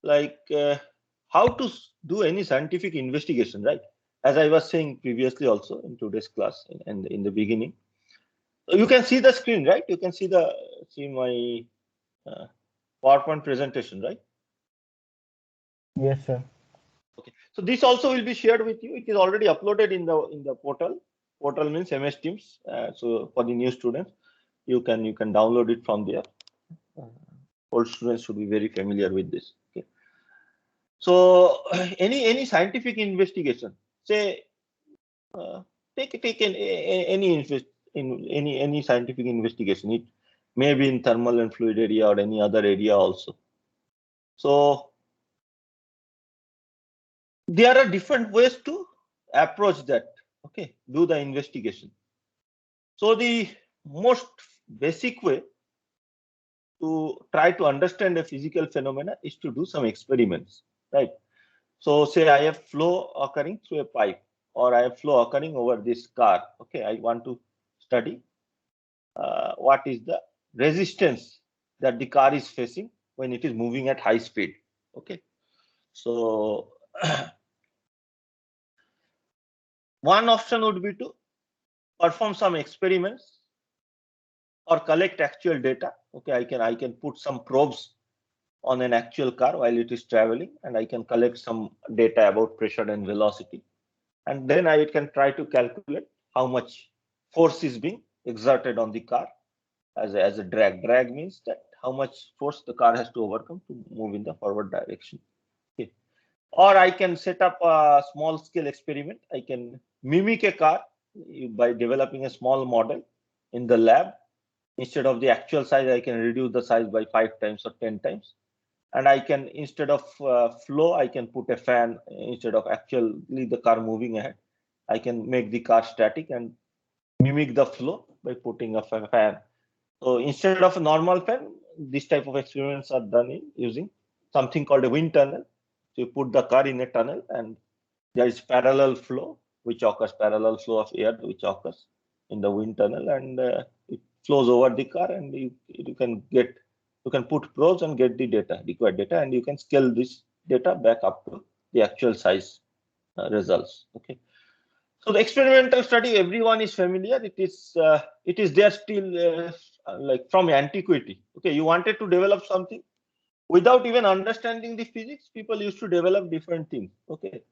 like how to do any scientific investigation, right? As I was saying previously also in today's class and in the beginning. So you can see the screen, right? You can see my PowerPoint presentation, right? Yes, sir. Okay. So this also will be shared with you. It is already uploaded in the portal. Portal means MS Teams. So for the new students, you can download it from there. Old students should be very familiar with this. Okay. So any scientific investigation, say take any scientific investigation. It may be in thermal and fluid area or any other area also. So there are different ways to approach that. Okay, do the investigation. So the most basic way to try to understand a physical phenomena is to do some experiments, right? So say I have flow occurring through a pipe, or I have flow occurring over this car. Okay, I want to study what is the resistance that the car is facing when it is moving at high speed. Okay, so one option would be to perform some experiments or collect actual data. Okay, I can put some probes on an actual car while it is traveling, and I can collect some data about pressure and velocity, and then I can try to calculate how much force is being exerted on the car as a drag. Drag means that how much force the car has to overcome to move in the forward direction. Okay. Or I can set up a small scale experiment. I can mimic a car by developing a small model in the lab. Instead of the actual size, I can reduce the size by 5 times or 10 times. And I can, instead of flow, I can put a fan. Instead of actually the car moving ahead, I can make the car static and mimic the flow by putting a fan. So instead of a normal fan, this type of experiments are done using something called a wind tunnel. So you put the car in a tunnel, and there is parallel flow, parallel flow of air which occurs in the wind tunnel, and it flows over the car, and you can put probes and get the required data, and you can scale this data back up to the actual size results. Okay. So the experimental study, everyone is familiar. It is there still, like from antiquity. Okay, you wanted to develop something without even understanding the physics. People used to develop different things. Okay,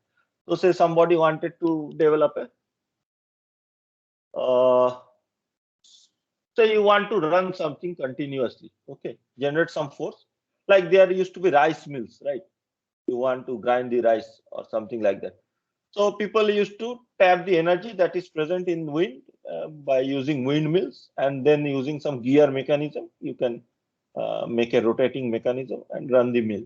so say somebody wanted to develop say you want to run something continuously. Okay, generate some force. Like there used to be rice mills, right? You want to grind the rice or something like that. So people used to tap the energy that is present in wind by using windmills, and then using some gear mechanism, you can make a rotating mechanism and run the mill.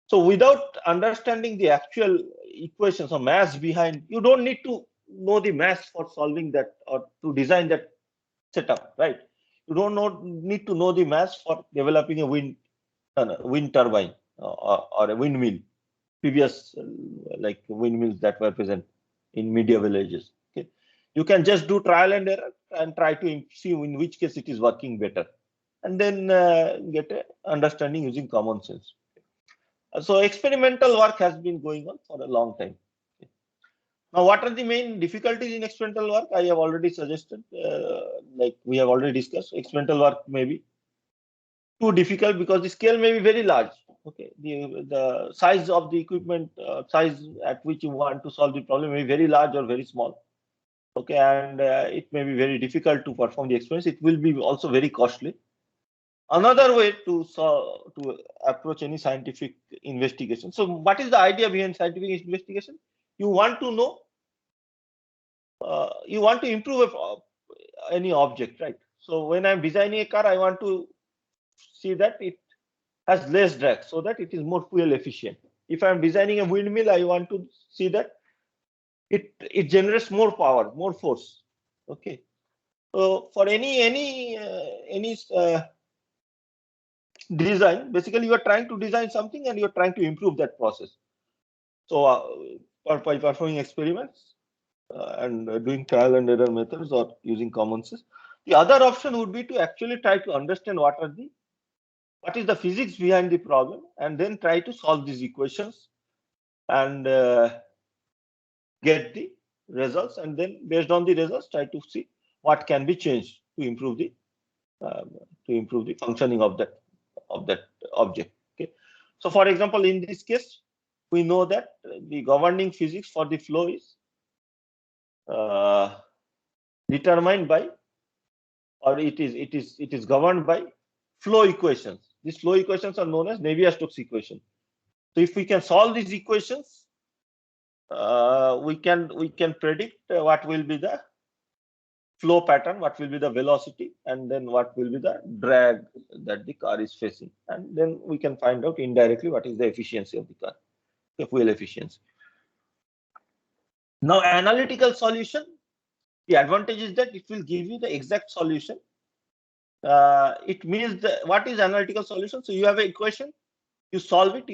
So without understanding the actual equations or mass behind, you don't need to know the mass for solving that or to design that setup, right? You don't need to know the mass for developing a wind turbine or a windmill. Previous like windmills that were present in medieval ages. Okay, you can just do trial and error and try to see in which case it is working better, and then get a understanding using common sense. So experimental work has been going on for a long time. Okay. Now, what are the main difficulties in experimental work? I have already suggested, like we have already discussed, experimental work may be too difficult because the scale may be very large. Okay, the size of the equipment, size at which you want to solve the problem may be very large or very small. Okay, and it may be very difficult to perform the experiments. It will be also very costly. Another way to approach any scientific investigation. So, what is the idea behind scientific investigation? You want to know, you want to improve any object, right? So, when I'm designing a car, I want to see that it has less drag so that it is more fuel efficient. If I'm designing a windmill, I want to see that it generates more power, more force. Okay. So for any design, basically you are trying to design something and you are trying to improve that process. So by performing experiments and doing trial and error methods or using common sense. The other option would be to actually try to understand what is the physics behind the problem and then try to solve these equations and get the results, and then based on the results try to see what can be changed to improve the functioning of that object. Okay, so for example, in this case we know that the governing physics for the flow is determined by, or it is governed by flow equations. These flow equations are known as Navier-Stokes equation. So if we can solve these equations, we can predict what will be the flow pattern, what will be the velocity, and then what will be the drag that the car is facing, and then we can find out indirectly what is the efficiency of the car, the fuel efficiency. Now, analytical solution, the advantage is that it will give you the exact solution. It means what is analytical solution? So you have an equation, you solve it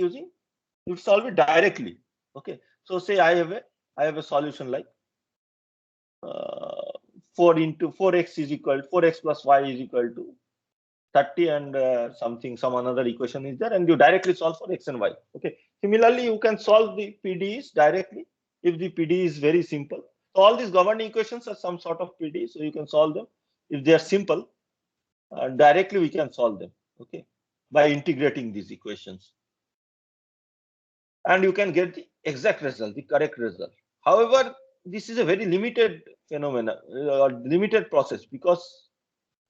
directly. Okay, so say I have a solution like 4x is equal 4x plus y is equal to 30, and some another equation is there, and you directly solve for x and y. Okay, similarly you can solve the PDEs directly if the PDE is very simple. So all these governing equations are some sort of PDE, so you can solve them if they are simple. Directly we can solve them, okay, by integrating these equations, and you can get the exact result, the correct result. However, this is a very limited phenomena or limited process, because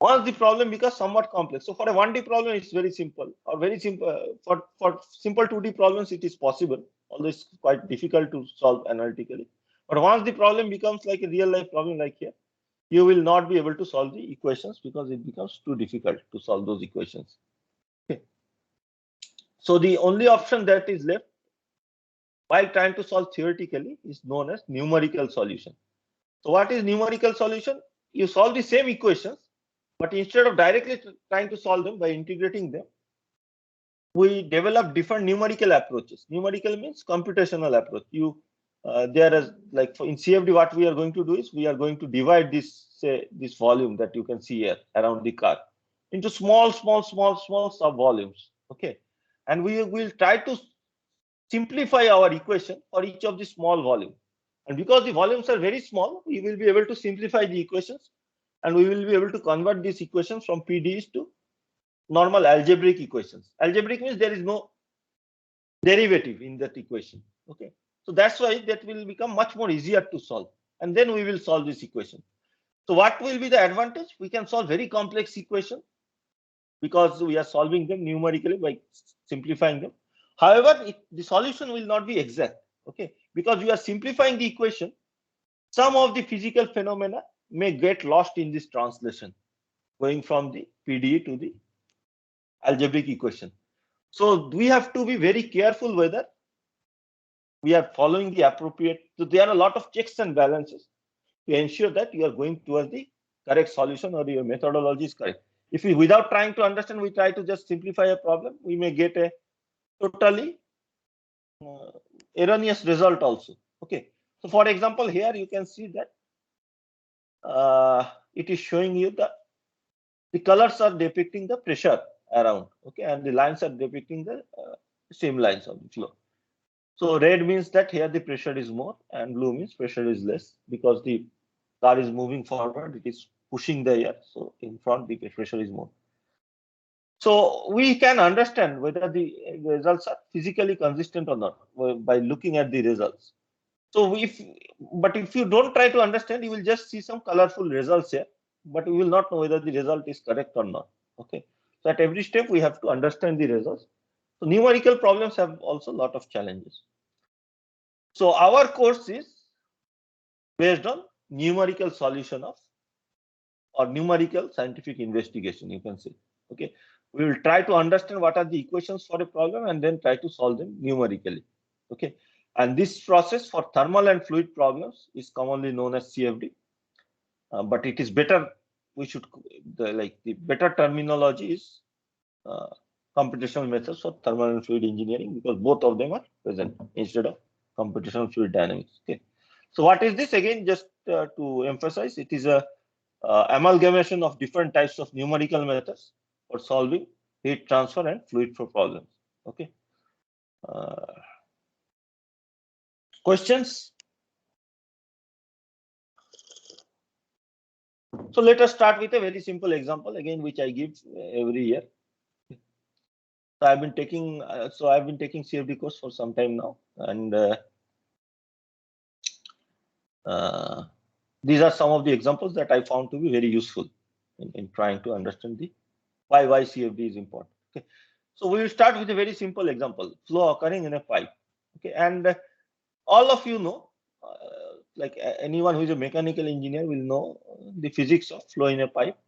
once the problem becomes somewhat complex. So for a 1D problem, it's very simple, or very simple. For simple 2D problems, it is possible, although it's quite difficult to solve analytically. But once the problem becomes like a real life problem like here, you will not be able to solve the equations because it becomes too difficult to solve those equations. Okay. So the only option that is left while trying to solve theoretically is known as numerical solution. So what is numerical solution? You solve the same equations, but instead of directly trying to solve them by integrating them, we develop different numerical approaches. Numerical means computational approach. There is, like in CFD, what we are going to do is we are going to divide this volume that you can see here around the car into small sub volumes. Okay, and we will try to simplify our equation for each of the small volume. And because the volumes are very small, we will be able to simplify the equations, and we will be able to convert these equations from PDEs to normal algebraic equations. Algebraic means there is no derivative in that equation. Okay, so that's why that will become much more easier to solve, and then we will solve this equation. So what will be the advantage? We can solve very complex equations because we are solving them numerically by simplifying them. However, the solution will not be exact. Okay, because we are simplifying the equation, some of the physical phenomena may get lost in this translation, going from the PDE to the algebraic equation. So we have to be very careful whether we are following the appropriate. So there are a lot of checks and balances to ensure that you are going towards the correct solution or your methodology is correct. If we, without trying to understand, we try to just simplify a problem, we may get a totally erroneous result also. Okay, so for example, here you can see that it is showing you the colors are depicting the pressure around. Okay, and the lines are depicting the same lines of the flow. So red means that here the pressure is more, and blue means pressure is less, because the car is moving forward, it is pushing the air. So in front the pressure is more. So we can understand whether the results are physically consistent or not by looking at the results. So but if you don't try to understand, you will just see some colorful results here, but you will not know whether the result is correct or not. Okay. So at every step we have to understand the results. So numerical problems have also a lot of challenges. So our course is based on numerical solution of, or numerical scientific investigation, you can say. Okay. We will try to understand what are the equations for a problem and then try to solve them numerically. Okay. And this process for thermal and fluid problems is commonly known as CFD. But it is better, the better terminology is computational methods for thermal and fluid engineering, because both of them are present instead of computational fluid dynamics. Okay. So what is this? Again, just to emphasize, it is a amalgamation of different types of numerical methods for solving heat transfer and fluid flow problems. Okay. Questions? So let us start with a very simple example again, which I give every year. So I've been taking CFD course for some time now, and these are some of the examples that I found to be very useful in trying to understand the why CFD is important. Okay, so we will start with a very simple example: flow occurring in a pipe. Okay, and all of you know, like anyone who is a mechanical engineer will know the physics of flow in a pipe,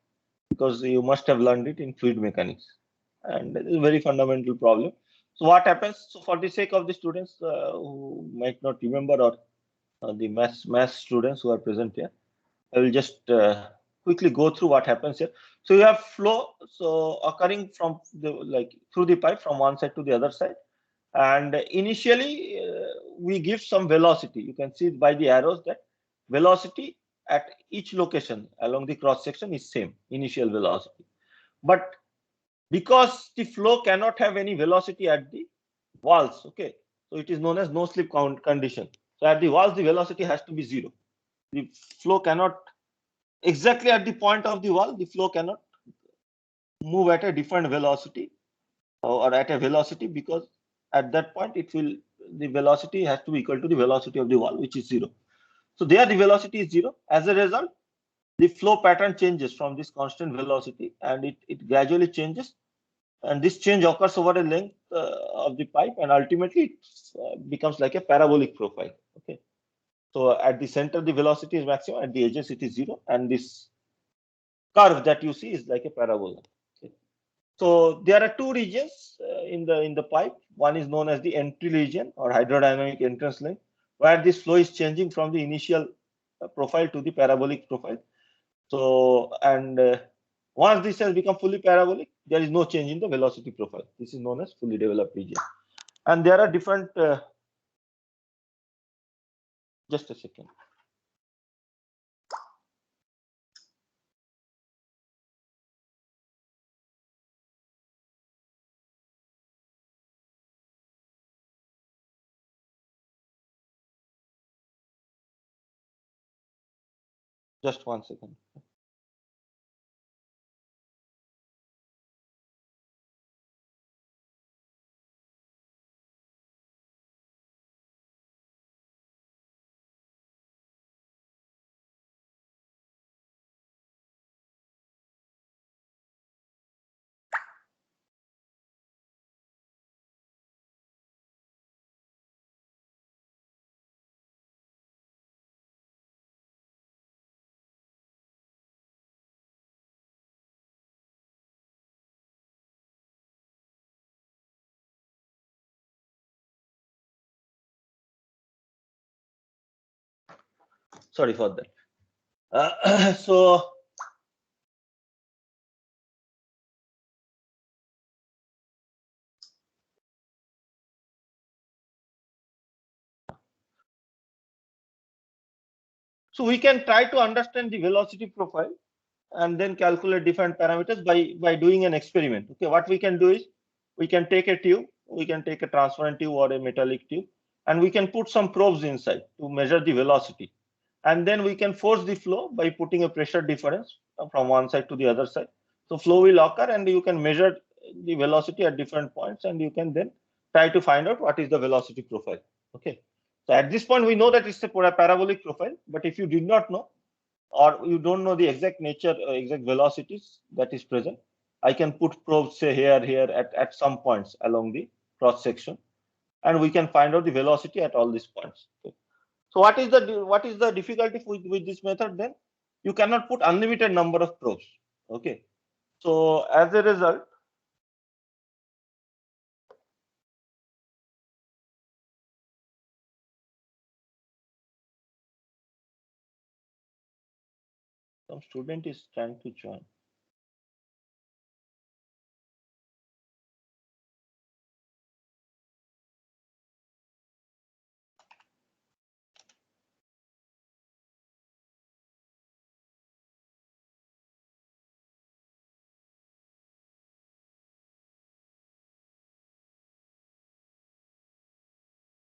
because you must have learned it in fluid mechanics, and it is a very fundamental problem. So what happens? So for the sake of the students who might not remember, or the math students who are present here, I will just quickly go through what happens here. So you have flow, so occurring from through the pipe from one side to the other side, and initially we give some velocity. You can see by the arrows that velocity at each location along the cross section is same, initial velocity. But because the flow cannot have any velocity at the walls, okay, so it is known as no slip condition. So at the walls the velocity has to be zero. The flow cannot, exactly at the point of the wall, the flow cannot move at a different velocity or at a velocity, because at that point the velocity has to be equal to the velocity of the wall, which is zero. So there the velocity is zero. As a result, the flow pattern changes from this constant velocity, and it gradually changes, and this change occurs over a length of the pipe, and ultimately it becomes like a parabolic profile. Okay, so at the center the velocity is maximum, at the edges it is zero, and this curve that you see is like a parabola. Okay. So there are two regions in the pipe. One is known as the entry region, or hydrodynamic entrance length, where this flow is changing from the initial profile to the parabolic profile. So, and once this has become fully parabolic, there is no change in the velocity profile. This is known as fully developed region. And there are different, just a second. Just 1 second. Sorry for that. So we can try to understand the velocity profile and then calculate different parameters by doing an experiment. Okay, what we can do is we can take a tube, we can take a transparent tube or a metallic tube, and we can put some probes inside to measure the velocity. And then we can force the flow by putting a pressure difference from one side to the other side. So flow will occur and you can measure the velocity at different points, and you can then try to find out what is the velocity profile. Okay. So at this point, we know that it's a parabolic profile, but if you did not know, or you don't know the exact nature, exact velocities that is present, I can put probes, say here, at some points along the cross section, and we can find out the velocity at all these points. Okay. So what is the difficulty with this method? Then you cannot put unlimited number of probes. Okay. So as a result, some student is trying to join.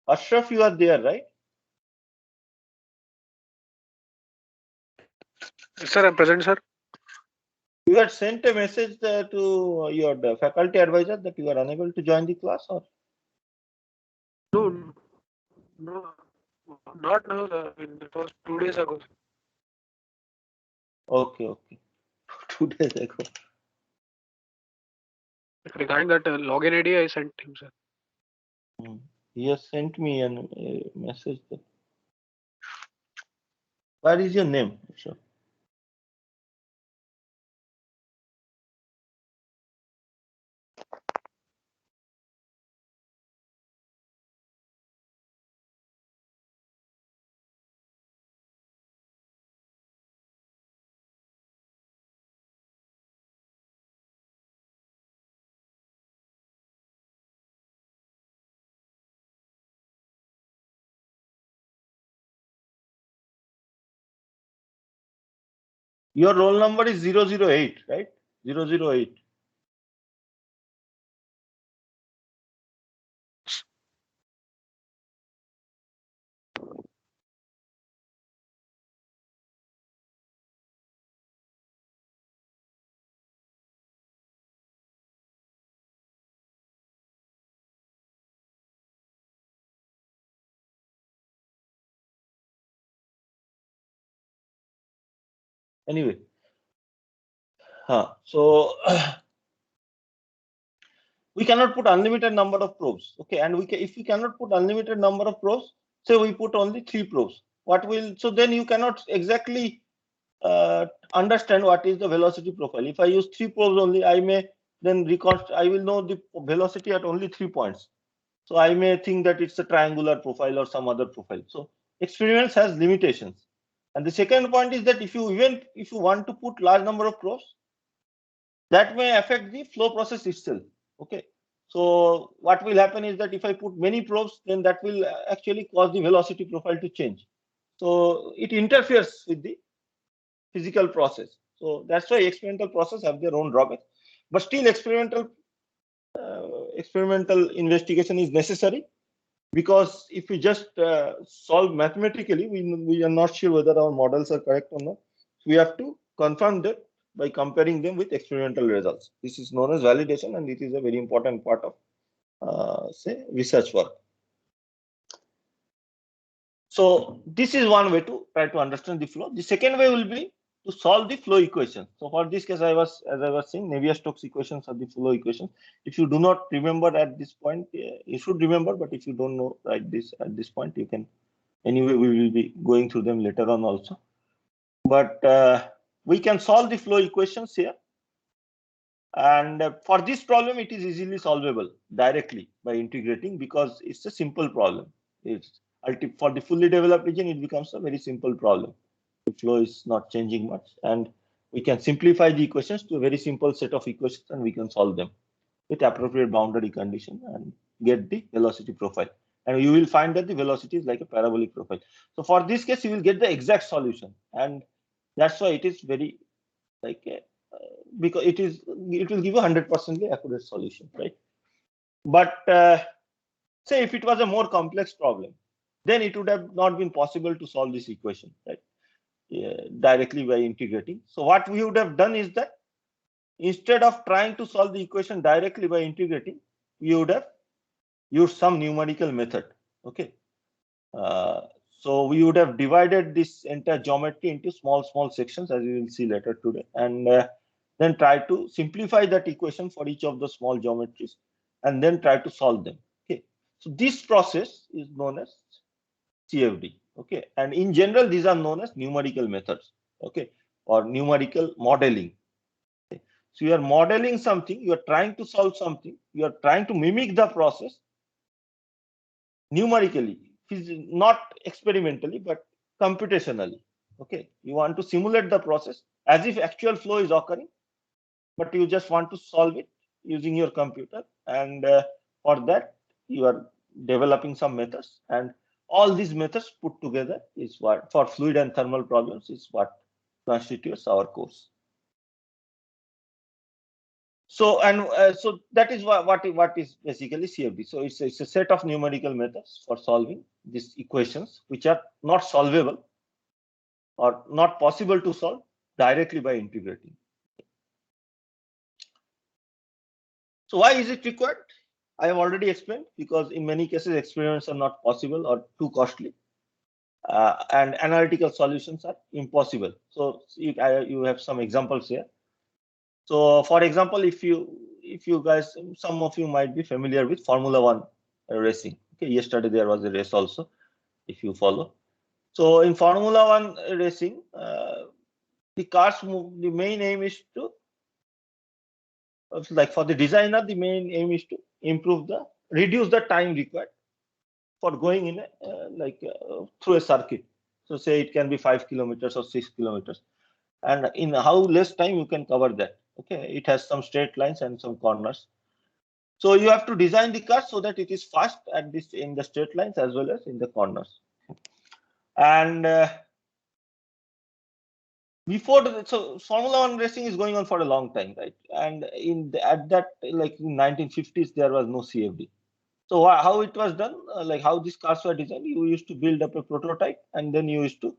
Ashraf, you are there, right? Yes, sir, I'm present, sir. You had sent a message to your faculty advisor that you are unable to join the class, or? No, no, not now, sir. It was 2 days ago. Okay. 2 days ago. Regarding that login ID, I sent him, sir. He has sent me a message. What is your name? Sure. Your roll number is 008, right? 008. Anyway, so we cannot put unlimited number of probes. Okay, and if we cannot put unlimited number of probes, say we put only 3 probes. So then you cannot exactly understand what is the velocity profile. If I use 3 probes only, I may then I will know the velocity at only 3 points. So I may think that it's a triangular profile or some other profile. So experiments has limitations. And the second point is that if you want to put large number of probes, that may affect the flow process itself. Okay. So what will happen is that if I put many probes, then that will actually cause the velocity profile to change. So it interferes with the physical process. So that's why experimental process have their own drawbacks. But still, experimental investigation is necessary, because if we just solve mathematically, we are not sure whether our models are correct or not. We have to confirm that by comparing them with experimental results. This is known as validation, and it is a very important part of say research work. So this is one way to try to understand the flow. The second way will be to solve the flow equation. So for this case, as I was saying, Navier-Stokes equations are the flow equations. If you do not remember at this point, you should remember. But if you don't know at this point, you can. Anyway, we will be going through them later on also. But we can solve the flow equations here. And for this problem, it is easily solvable directly by integrating, because it's a simple problem. For the fully developed region, it becomes a very simple problem. The flow is not changing much, and we can simplify the equations to a very simple set of equations, and we can solve them with appropriate boundary condition and get the velocity profile. And you will find that the velocity is like a parabolic profile. So for this case, you will get the exact solution, and that's why it is very like because it will give you 100% accurate solution, right? But Say if it was a more complex problem, then it would have not been possible to solve this equation, right? Directly by integrating. So what we would have done is that instead of trying to solve the equation directly by integrating, we would have used some numerical method. Okay. So we would have divided this entire geometry into small sections, as you will see later today, and then try to simplify that equation for each of the small geometries, and then try to solve them. Okay. So this process is known as CFD. Okay. And in general, these are known as numerical methods. Okay. Or numerical modeling. Okay. So you are modeling something, you are trying to solve something, you are trying to mimic the process numerically, not experimentally, but computationally. Okay. You want to simulate the process as if actual flow is occurring, but you just want to solve it using your computer. And for that, you are developing some methods, and all these methods put together is what, for fluid and thermal problems, is what constitutes our course. So, and so that is what is basically CFD. So it's a set of numerical methods for solving these equations, which are not solvable or not possible to solve directly by integrating. So why is it required? I have already explained, because in many cases experiments are not possible or too costly, and analytical solutions are impossible. So you have some examples here. So for example, if you guys, some of you might be familiar with Formula One racing. Okay, yesterday there was a race also, if you follow. So in Formula One racing, the cars move. The main aim is to, like for the designer, the main aim is to reduce the time required for going in a through a circuit. So say it can be 5 kilometers or 6 kilometers, and in how less time you can cover that. Okay, it has some straight lines and some corners. So you have to design the car so that it is fast at this in the straight lines as well as in the corners. And so Formula One racing is going on for a long time, right? And at that, like in 1950s, there was no CFD. So how it was done, like how these cars were designed, you used to build up a prototype, and then you used to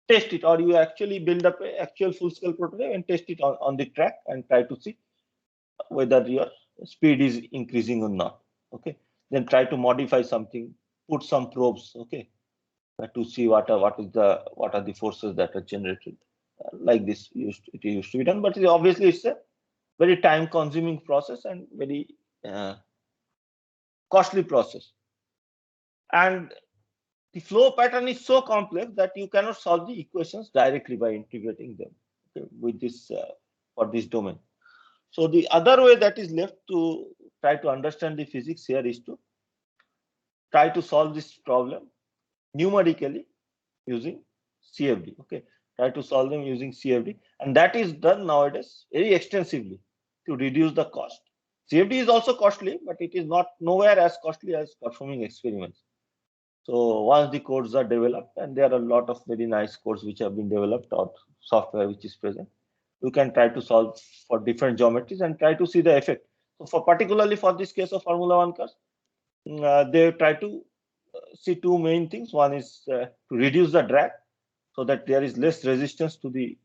test it, or you actually build up an actual full-scale prototype and test it on the track and try to see whether your speed is increasing or not. Okay, then try to modify something, put some probes. Okay, to see what are the forces that are generated. Like this, it used to be done, but obviously it's a very time-consuming process and very costly process. And the flow pattern is so complex that you cannot solve the equations directly by integrating them, okay, with this for this domain. So the other way that is left to try to understand the physics here is to try to solve this problem numerically using CFD. Okay, try to solve them using CFD, and that is done nowadays very extensively to reduce the cost. CFD is also costly, but it is not nowhere as costly as performing experiments. So once the codes are developed, and there are a lot of very nice codes which have been developed, or software which is present, you can try to solve for different geometries and try to see the effect. So for particularly for this case of Formula One cars, they try to see two main things. One is to reduce the drag so that there is less resistance to the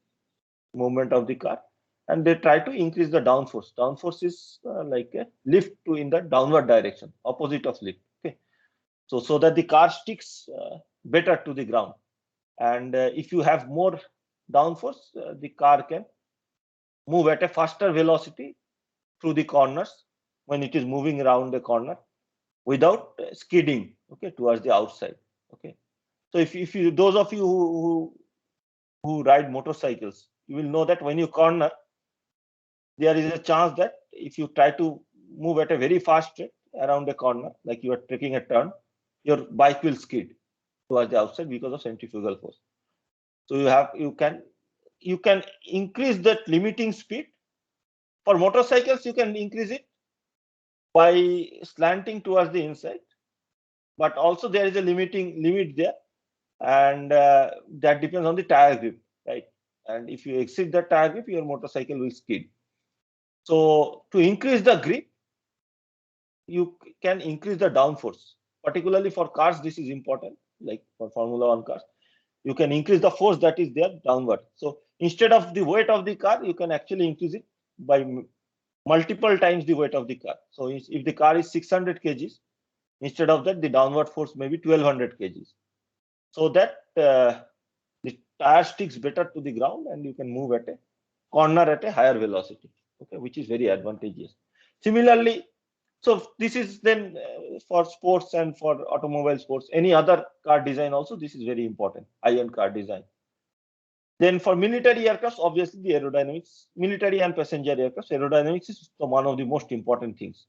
movement of the car, and they try to increase the downforce. Downforce is like a lift in the downward direction, opposite of lift. Okay, so that the car sticks better to the ground, and if you have more downforce, the car can move at a faster velocity through the corners when it is moving around the corner without skidding, okay, towards the outside. Okay, so if you, those of you who ride motorcycles, you will know that when you corner, there is a chance that if you try to move at a very fast rate around the corner, like you are taking a turn, your bike will skid towards the outside because of centrifugal force. So you can increase that limiting speed. For motorcycles, you can increase it by slanting towards the inside, but also there is a limit there, and that depends on the tire grip, right? And if you exceed the tire grip, your motorcycle will skid. So to increase the grip, you can increase the downforce. Particularly for cars, this is important, like for Formula One cars. You can increase the force that is there downward. So instead of the weight of the car, you can actually increase it by multiple times the weight of the car. So if the car is 600 kgs, instead of that, the downward force may be 1200 kgs. So that the tire sticks better to the ground and you can move at a corner at a higher velocity, okay, which is very advantageous. Similarly, so this is then for sports and for automobile sports, any other car design also, this is very important, high-end car design. Then for military aircraft, obviously the aerodynamics, military and passenger aircraft, aerodynamics is one of the most important things.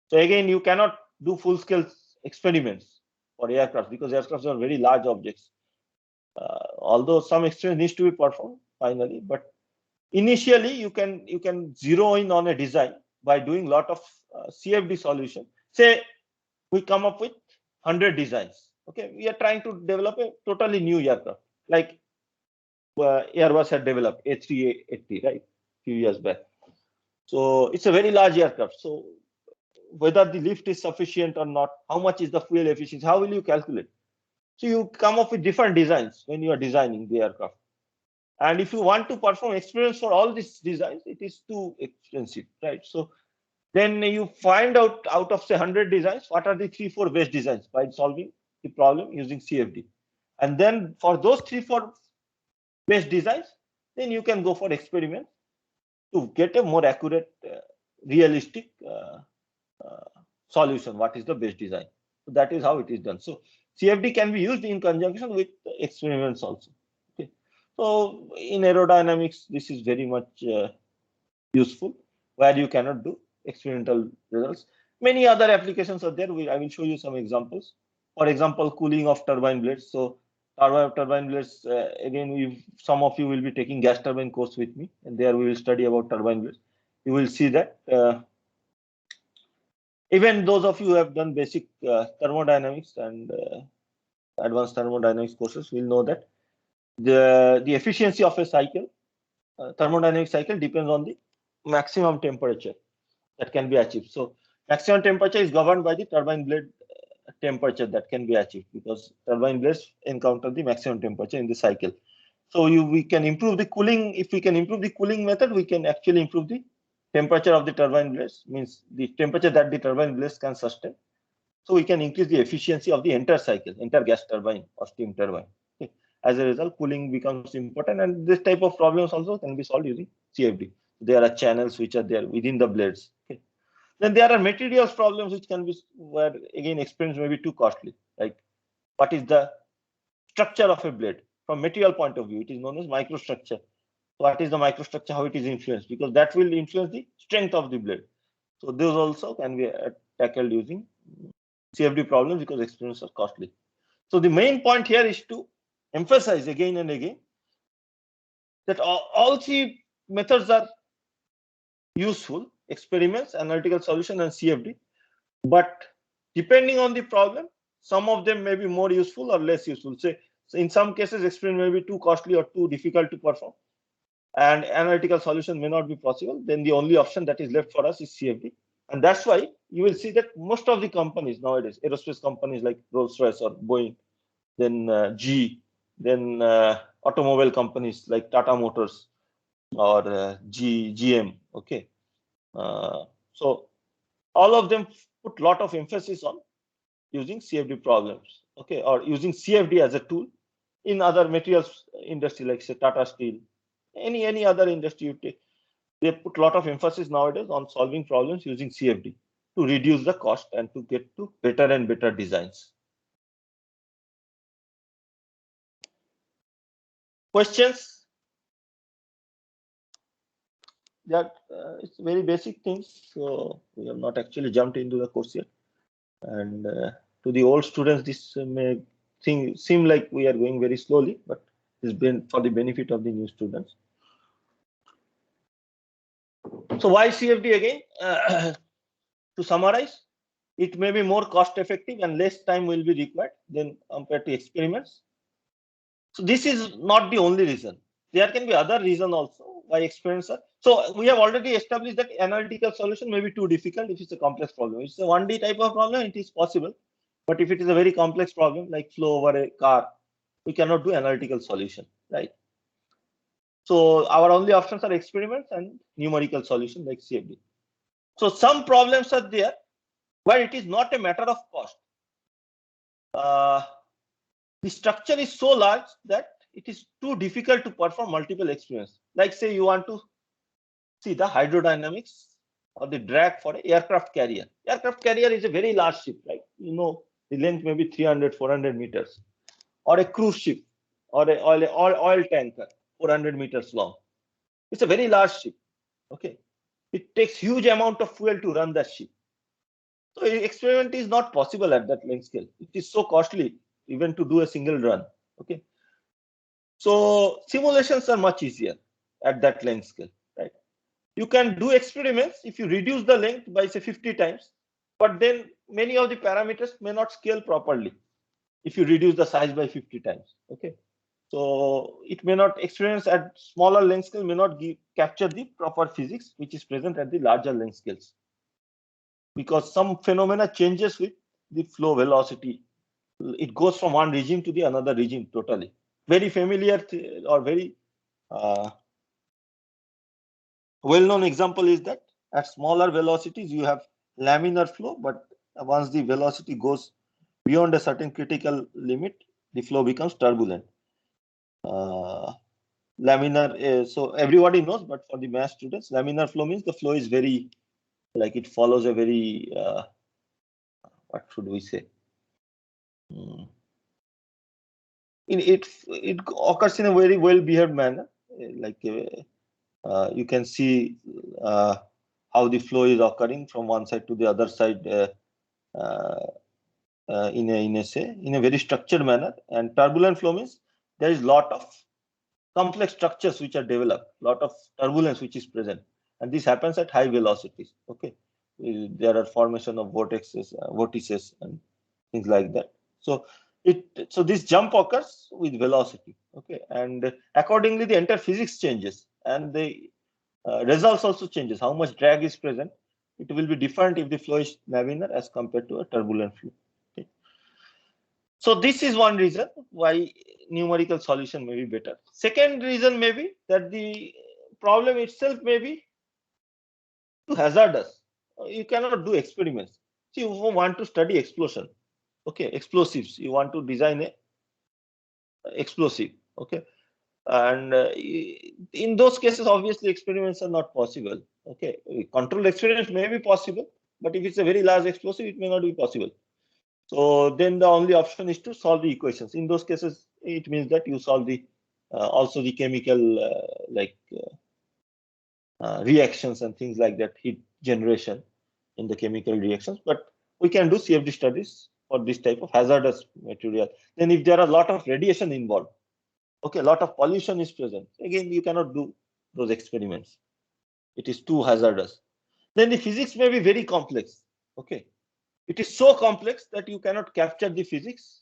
So again, you cannot do full-scale experiments for aircraft because aircrafts are very large objects. Although some experiments needs to be performed finally, but initially you can zero in on a design by doing lot of CFD solution. Say we come up with 100 designs. Okay, we are trying to develop a totally new aircraft, like Airbus had developed A380, right, few years back. So it's a very large aircraft. So whether the lift is sufficient or not, how much is the fuel efficiency, how will you calculate? So you come up with different designs when you are designing the aircraft. And if you want to perform experiments for all these designs, it is too expensive, right? So then you find out of say 100 designs, what are the 3-4 best designs by solving the problem using CFD. And then for those 3-4 best designs, then you can go for experiments to get a more accurate, realistic solution. What is the best design? So that is how it is done. So CFD can be used in conjunction with experiments also. Okay. So in aerodynamics, this is very much useful where you cannot do experimental results. Many other applications are there. I will show you some examples. For example, cooling of turbine blades. So turbine blades, again, some of you will be taking gas turbine course with me, and there we will study about turbine blades. You will see that even those of you who have done basic thermodynamics and advanced thermodynamics courses will know that the efficiency of a cycle, thermodynamic cycle, depends on the maximum temperature that can be achieved. So maximum temperature is governed by the turbine blade temperature that can be achieved, because turbine blades encounter the maximum temperature in the cycle. So we can improve the cooling. If we can improve the cooling method, we can actually improve the temperature of the turbine blades, means the temperature that the turbine blades can sustain. So we can increase the efficiency of the entire cycle, entire gas turbine or steam turbine. Okay. As a result, cooling becomes important, and this type of problems also can be solved using CFD. There are channels which are there within the blades. Okay. Then there are materials problems which can be, where again experiments may be too costly. Like what is the structure of a blade from material point of view? It is known as microstructure. What is the microstructure? How it is influenced? Because that will influence the strength of the blade. So those also can be tackled using CFD problems because experiments are costly. So the main point here is to emphasize again and again that all three methods are useful: experiments, analytical solution, and CFD. But depending on the problem, some of them may be more useful or less useful. Say, so in some cases, experiment may be too costly or too difficult to perform, and analytical solution may not be possible. Then the only option that is left for us is CFD. And that's why you will see that most of the companies nowadays, aerospace companies like Rolls-Royce or Boeing, then GE, then automobile companies like Tata Motors or GM. Okay, so all of them put a lot of emphasis on using CFD problems. Okay, or using CFD as a tool in other materials industry like say Tata Steel, any other industry you take. They put a lot of emphasis nowadays on solving problems using CFD to reduce the cost and to get to better and better designs. Questions? That it's very basic things. So we have not actually jumped into the course yet. And to the old students, this may seem like we are going very slowly, but it's been for the benefit of the new students. So why CFD again? To summarize, it may be more cost effective and less time will be required than compared to experiments. So this is not the only reason. there can be other reason also why experiments are. So we have already established that analytical solution may be too difficult if it's a complex problem. If it's a 1D type of problem, it is possible. But if it is a very complex problem like flow over a car, we cannot do analytical solution, right? So our only options are experiments and numerical solution like CFD. So some problems are there where it is not a matter of cost. The structure is so large that it is too difficult to perform multiple experiments. Like say you want to see the hydrodynamics or the drag for an aircraft carrier. Aircraft carrier is a very large ship, right? You know, the length may be 300, 400 meters, or a cruise ship, or a oil tanker, 400 meters long. It's a very large ship. Okay, it takes huge amount of fuel to run that ship. So experiment is not possible at that length scale. It is so costly even to do a single run. Okay, so simulations are much easier at that length scale, right? You can do experiments if you reduce the length by say 50 times, but then many of the parameters may not scale properly if you reduce the size by 50 times. Okay, so it may not, experience at smaller length scale may not capture the proper physics which is present at the larger length scales, because some phenomena changes with the flow velocity. It goes from one regime to the another regime totally. Very familiar or very well-known example is that at smaller velocities you have laminar flow, but once the velocity goes beyond a certain critical limit, the flow becomes turbulent. Laminar, so everybody knows, but for the math students, laminar flow means the flow is very, like it follows a very, what should we say? It occurs in a very well-behaved manner, like you can see how the flow is occurring from one side to the other side in a very structured manner. And turbulent flow means there is lot of complex structures which are developed, lot of turbulence which is present, and this happens at high velocities. Okay, there are formation of vortices and things like that. So this jump occurs with velocity. Okay, and accordingly the entire physics changes and the results also changes. How much drag is present, it will be different if the flow is laminar as compared to a turbulent flow. Okay. So this is one reason why numerical solution may be better. Second reason may be that the problem itself may be too hazardous. You cannot do experiments. See, you want to study explosion, okay, explosives. You want to design a explosive, okay, and in those cases, obviously, experiments are not possible. Okay, controlled experiments may be possible, but if it's a very large explosive, it may not be possible. So then the only option is to solve the equations. In those cases, it means that you solve the also the chemical reactions and things like that, heat generation in the chemical reactions. But we can do CFD studies for this type of hazardous material. Then if there are a lot of radiation involved, okay, a lot of pollution is present, again, you cannot do those experiments. It is too hazardous. Then the physics may be very complex. Okay, it is so complex that you cannot capture the physics.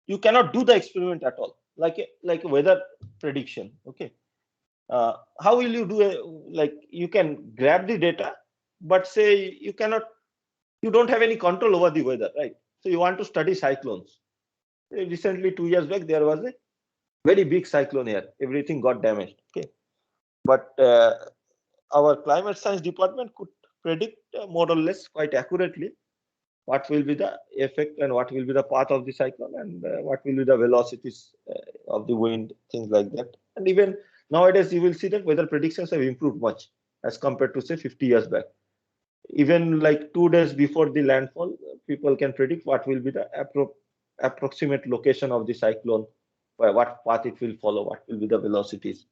You cannot do the experiment at all, like a weather prediction. Okay, how will you do you can grab the data, but say you don't have any control over the weather, right? So you want to study cyclones. Recently, 2 years back, there was a very big cyclone here. Everything got damaged. Okay, but our climate science department could predict more or less quite accurately what will be the effect and what will be the path of the cyclone and what will be the velocities of the wind, things like that. And even nowadays, you will see that weather predictions have improved much as compared to say 50 years back. Even like 2 days before the landfall, people can predict what will be the approximate location of the cyclone, what path it will follow, what will be the velocities.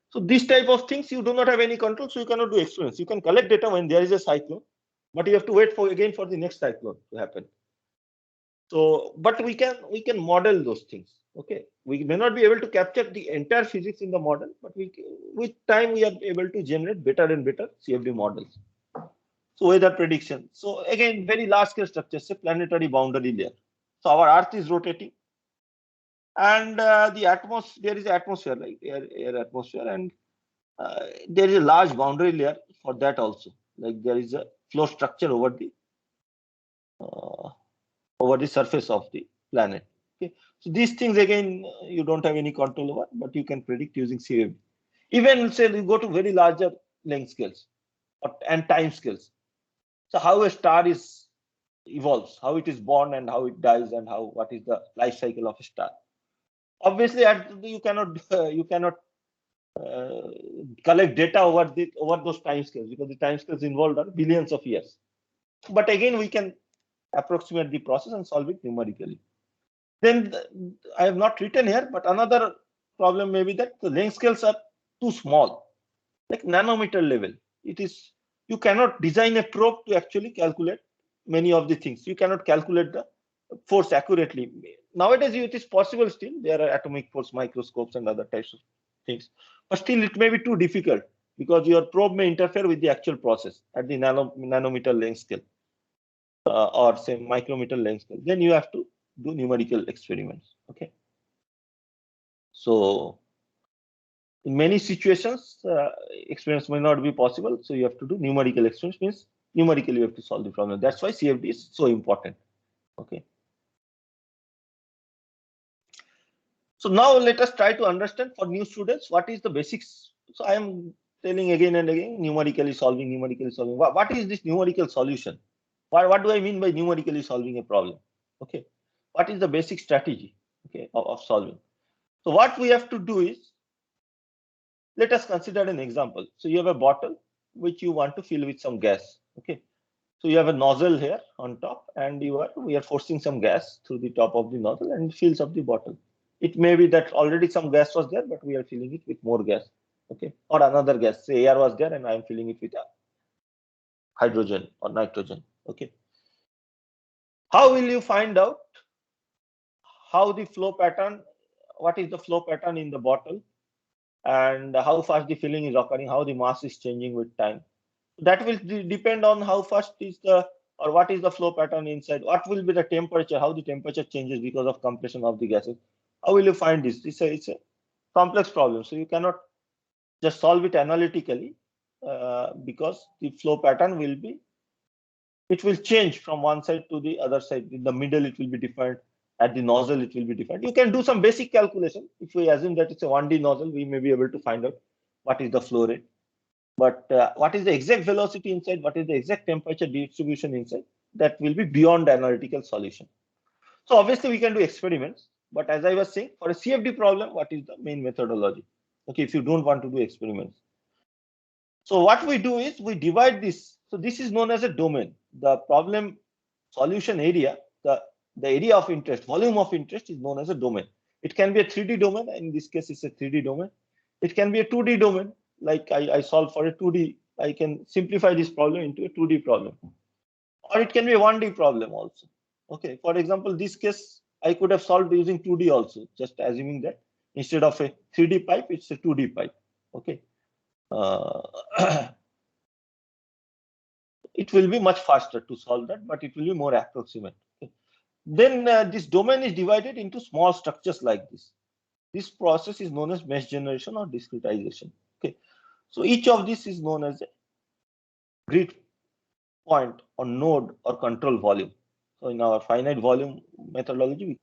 So this type of things you do not have any control, so you cannot do experiments. You can collect data when there is a cyclone, but you have to wait for the next cyclone to happen. So, but we can model those things. Okay, we may not be able to capture the entire physics in the model, but with time we are able to generate better and better CFD models. So weather prediction. So again, very large scale structures, say planetary boundary layer. So our Earth is rotating, and the atmosphere, there is atmosphere, like air atmosphere, and there is a large boundary layer for that also. Like there is a flow structure uh, over the surface of the planet. Okay, so these things again you don't have any control over, but you can predict using CFD. Even say you go to very larger length scales and time scales. So how a star is evolves, how it is born and how it dies, and how what is the life cycle of a star. Obviously, you cannot uh, collect data over those time scales, because the time scales involved are billions of years. But again, we can approximate the process and solve it numerically. Then I have not written here, but another problem may be that the length scales are too small, like nanometer level. It is, you cannot design a probe to actually calculate many of the things. You cannot calculate the force accurately. Nowadays, it is possible still. There are atomic force microscopes and other types of things, but still it may be too difficult because your probe may interfere with the actual process at the nanometer length scale, or say micrometer length scale. Then you have to do numerical experiments. Okay, so in many situations, experiments may not be possible, so you have to do numerical experiments. Means numerically you have to solve the problem. That's why CFD is so important. Okay. So now let us try to understand for new students what is the basics. So I am telling again and again, numerically solving, numerically solving. What is this numerical solution? What do I mean by numerically solving a problem? Okay. What is the basic strategy, okay, of solving? So what we have to do is, let us consider an example. So you have a bottle which you want to fill with some gas. Okay. So you have a nozzle here on top, and we are forcing some gas through the top of the nozzle and it fills up the bottle. It may be that already some gas was there, but we are filling it with more gas. Okay. Or another gas. Say air was there and I am filling it with hydrogen or nitrogen. Okay. How will you find out how the flow pattern, what is the flow pattern in the bottle, and how fast the filling is occurring, how the mass is changing with time? That will depend on how fast is the, or what is the flow pattern inside, what will be the temperature, how the temperature changes because of compression of the gases. How will you find this? It's a complex problem, so you cannot just solve it analytically, because the flow pattern will be, it will change from one side to the other side. In the middle it will be different, at the nozzle it will be different. You can do some basic calculation. If we assume that it's a 1D nozzle, we may be able to find out what is the flow rate. But what is the exact velocity inside, what is the exact temperature distribution inside, that will be beyond analytical solution. So obviously we can do experiments, but as I was saying, for a CFD problem, what is the main methodology? Okay, if you don't want to do experiments. So what we do is we divide this. So this is known as a domain. The problem solution area, the area of interest, volume of interest is known as a domain. It can be a 3D domain. In this case, it's a 3D domain. It can be a 2D domain. Like I solve for a 2D, I can simplify this problem into a 2D problem. Or it can be a 1D problem also. Okay, for example, this case, I could have solved using 2D also, just assuming that instead of a 3D pipe, it's a 2D pipe. Okay. It will be much faster to solve that, but it will be more approximate. Okay. Then this domain is divided into small structures like this. This process is known as mesh generation or discretization. Okay, so each of these is known as a grid point or node or control volume. So in our finite volume methodology, we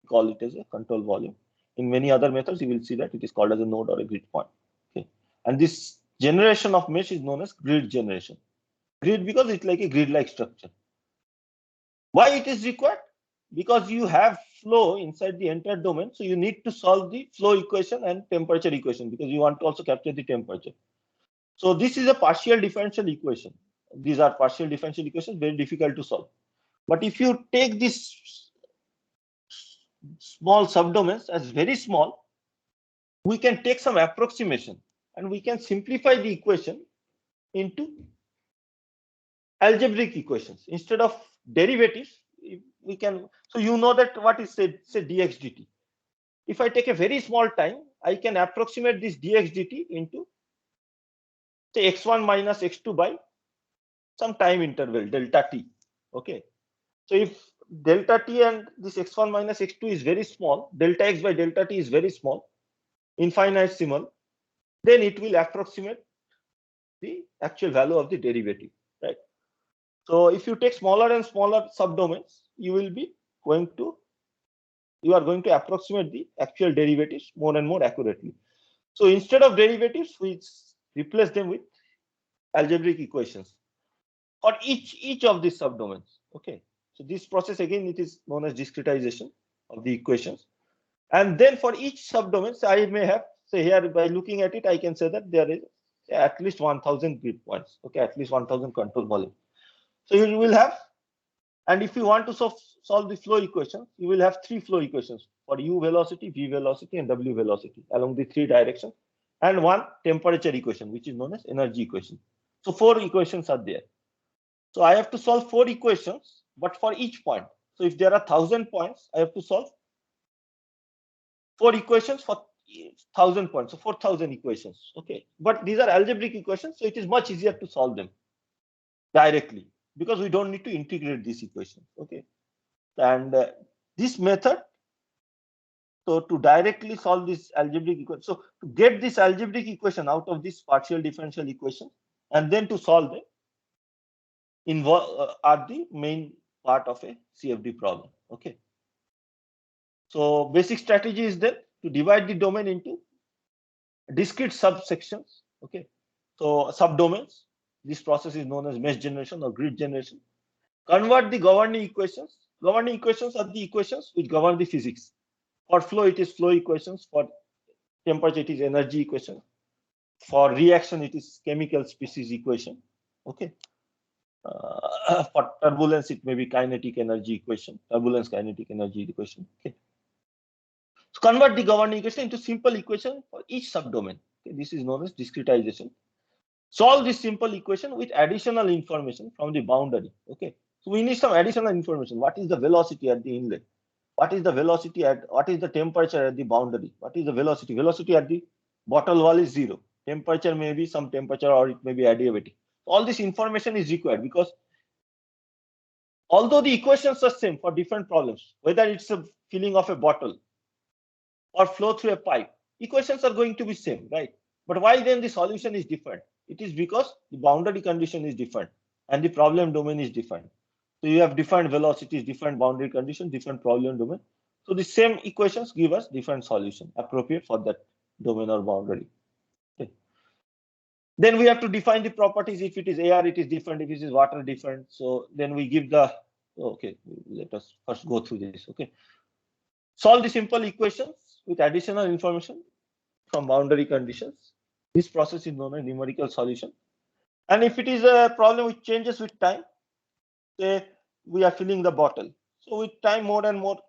call it as a control volume. In many other methods, you will see that it is called as a node or a grid point. Okay, and this generation of mesh is known as grid generation. Grid because it's like a grid-like structure. Why it is required? Because you have flow inside the entire domain, so you need to solve the flow equation and temperature equation, because you want to also capture the temperature. So this is a partial differential equation. These are partial differential equations, very difficult to solve. But if you take these small subdomains as very small, we can take some approximation and we can simplify the equation into algebraic equations. Instead of derivatives, we can, so you know that what is say dx dt. If I take a very small time, I can approximate this dx dt into say x1 minus x2 by some time interval delta t. Okay, so if delta t and this x1 minus x2 is very small, delta x by delta t is very small, infinitesimal, then it will approximate the actual value of the derivative, right? So if you take smaller and smaller subdomains, you are going to approximate the actual derivatives more and more accurately. So instead of derivatives, we replace them with algebraic equations for each of these subdomains. Okay. So this process again, it is known as discretization of the equations. And then for each subdomain, so I may have, say here by looking at it, I can say that there is at least 1000 grid points. Okay, at least 1000 control volume. So you will have, and if you want to solve the flow equation, you will have 3 flow equations for u velocity, v velocity, and w velocity along the 3 directions, and 1 temperature equation, which is known as energy equation. So 4 equations are there. So I have to solve 4 equations, but for each point. So if there are 1000 points, I have to solve 4 equations for 1000 points, so 4000 equations. Okay, but these are algebraic equations, so it is much easier to solve them directly because we don't need to integrate these equations. Okay, and this method, so to directly solve this algebraic equation, so to get this algebraic equation out of this partial differential equation and then to solve them are the main part of a CFD problem. Okay, so basic strategy is then to divide the domain into discrete subsections. Okay, so subdomains. This process is known as mesh generation or grid generation. Convert the governing equations. Governing equations are the equations which govern the physics. For flow, it is flow equations. For temperature, it is energy equation. For reaction, it is chemical species equation. Okay. For turbulence, it may be kinetic energy equation, turbulence kinetic energy equation. Okay. So convert the governing equation into simple equation for each subdomain. Okay. This is known as discretization. Solve this simple equation with additional information from the boundary. Okay. So we need some additional information. What is the velocity at the inlet? What is the velocity what is the temperature at the boundary? What is the velocity? Velocity at the bottle wall is 0. Temperature may be some temperature or it may be adiabatic. All this information is required because although the equations are same for different problems, whether it's a filling of a bottle or flow through a pipe, equations are going to be same, right? But why then the solution is different? It is because the boundary condition is different and the problem domain is different. So you have different velocities, different boundary conditions, different problem domain. So the same equations give us different solution appropriate for that domain or boundary. Okay. Then we have to define the properties. If it is air, it is different. If it is water, different. So then we give the, okay, let us first go through this. Okay. Solve the simple equations with additional information from boundary conditions. This process is known as numerical solution. And if it is a problem which changes with time, say we are filling the bottle. So with time, more and more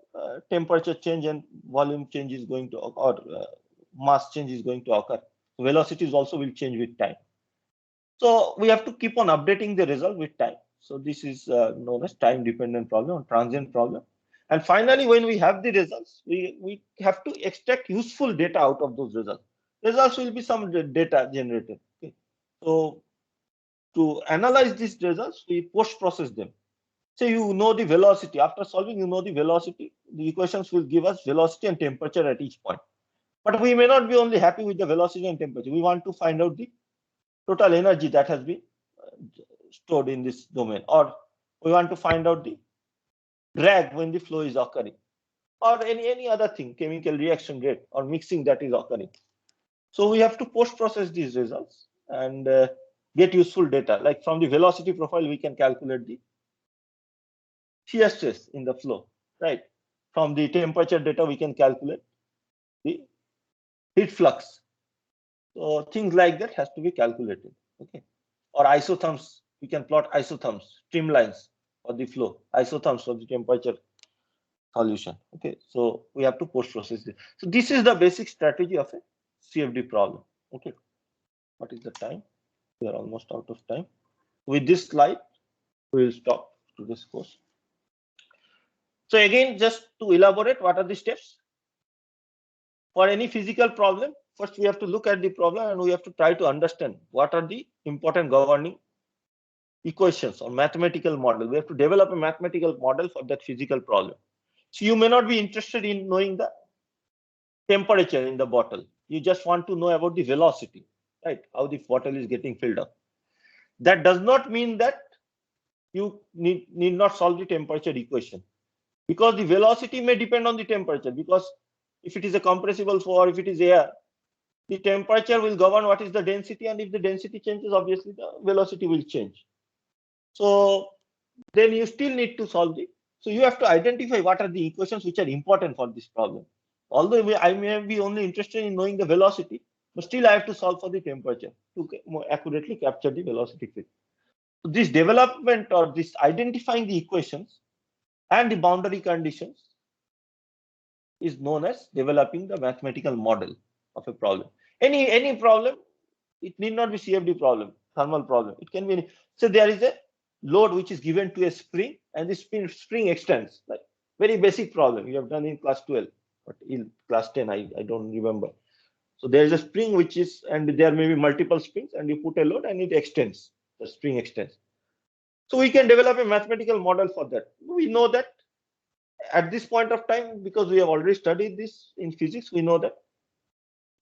temperature change and volume change is going to, or mass change is going to occur. Velocities also will change with time. So we have to keep on updating the result with time. So this is known as time dependent problem or transient problem. And finally, when we have the results, we have to extract useful data out of those results. Results will be some data generated. Okay. So to analyze these results, we post-process them. So you know the velocity. After solving, you know the velocity. The equations will give us velocity and temperature at each point. But we may not be only happy with the velocity and temperature. We want to find out the total energy that has been stored in this domain, or we want to find out the drag when the flow is occurring, or any other thing, chemical reaction rate or mixing that is occurring. So we have to post-process these results and get useful data. Like from the velocity profile, we can calculate the shear stress in the flow, right? From the temperature data, we can calculate the heat flux. So things like that has to be calculated. Okay. Or isotherms, we can plot isotherms, streamlines for the flow, isotherms for the temperature solution. Okay. So we have to post-process this. So this is the basic strategy of a CFD problem. Okay. What is the time? We are almost out of time. With this slide, we will stop today's course. So again, just to elaborate, what are the steps? For any physical problem, first we have to look at the problem and we have to try to understand what are the important governing equations or mathematical model. We have to develop a mathematical model for that physical problem. So you may not be interested in knowing the temperature in the bottle. You just want to know about the velocity, right? How the bottle is getting filled up. That does not mean that you need not solve the temperature equation, because the velocity may depend on the temperature, because if it is a compressible flow or if it is air, the temperature will govern what is the density, and if the density changes, obviously the velocity will change. So then you still need to solve the, so you have to identify what are the equations which are important for this problem. Although I may be only interested in knowing the velocity, but still I have to solve for the temperature to more accurately capture the velocity field. So this development or this identifying the equations and the boundary conditions is known as developing the mathematical model of a problem. Any problem, it need not be CFD problem, thermal problem. It can be any. So there is a load which is given to a spring, and the spring extends. Like very basic problem you have done in class 12, but in class 10 I don't remember. So there is a spring which is, and there may be multiple springs, and you put a load and it extends. The spring extends. So we can develop a mathematical model for that. We know that at this point of time, because we have already studied this in physics, we know that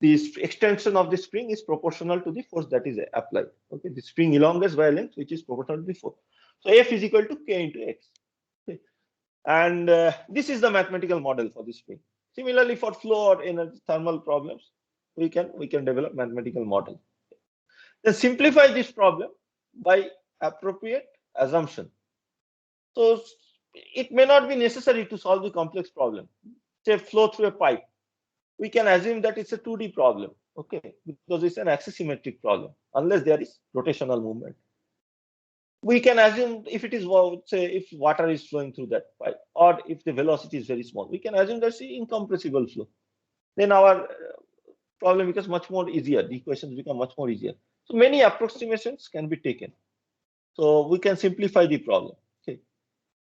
the extension of the spring is proportional to the force that is applied. Okay, the spring elongates by a length which is proportional to the force. So F is equal to K into X. Okay. And this is the mathematical model for the spring. Similarly, for flow or energy thermal problems, we can develop mathematical model. Then simplify this problem by appropriate assumption. So it may not be necessary to solve the complex problem. Say flow through a pipe. We can assume that it's a 2D problem, okay, because it's an axisymmetric problem, unless there is rotational movement. We can assume if it is, say, if water is flowing through that pipe, or if the velocity is very small, we can assume that's the incompressible flow. Then our problem becomes much more easier. The equations become much more easier. So many approximations can be taken. So we can simplify the problem. Okay.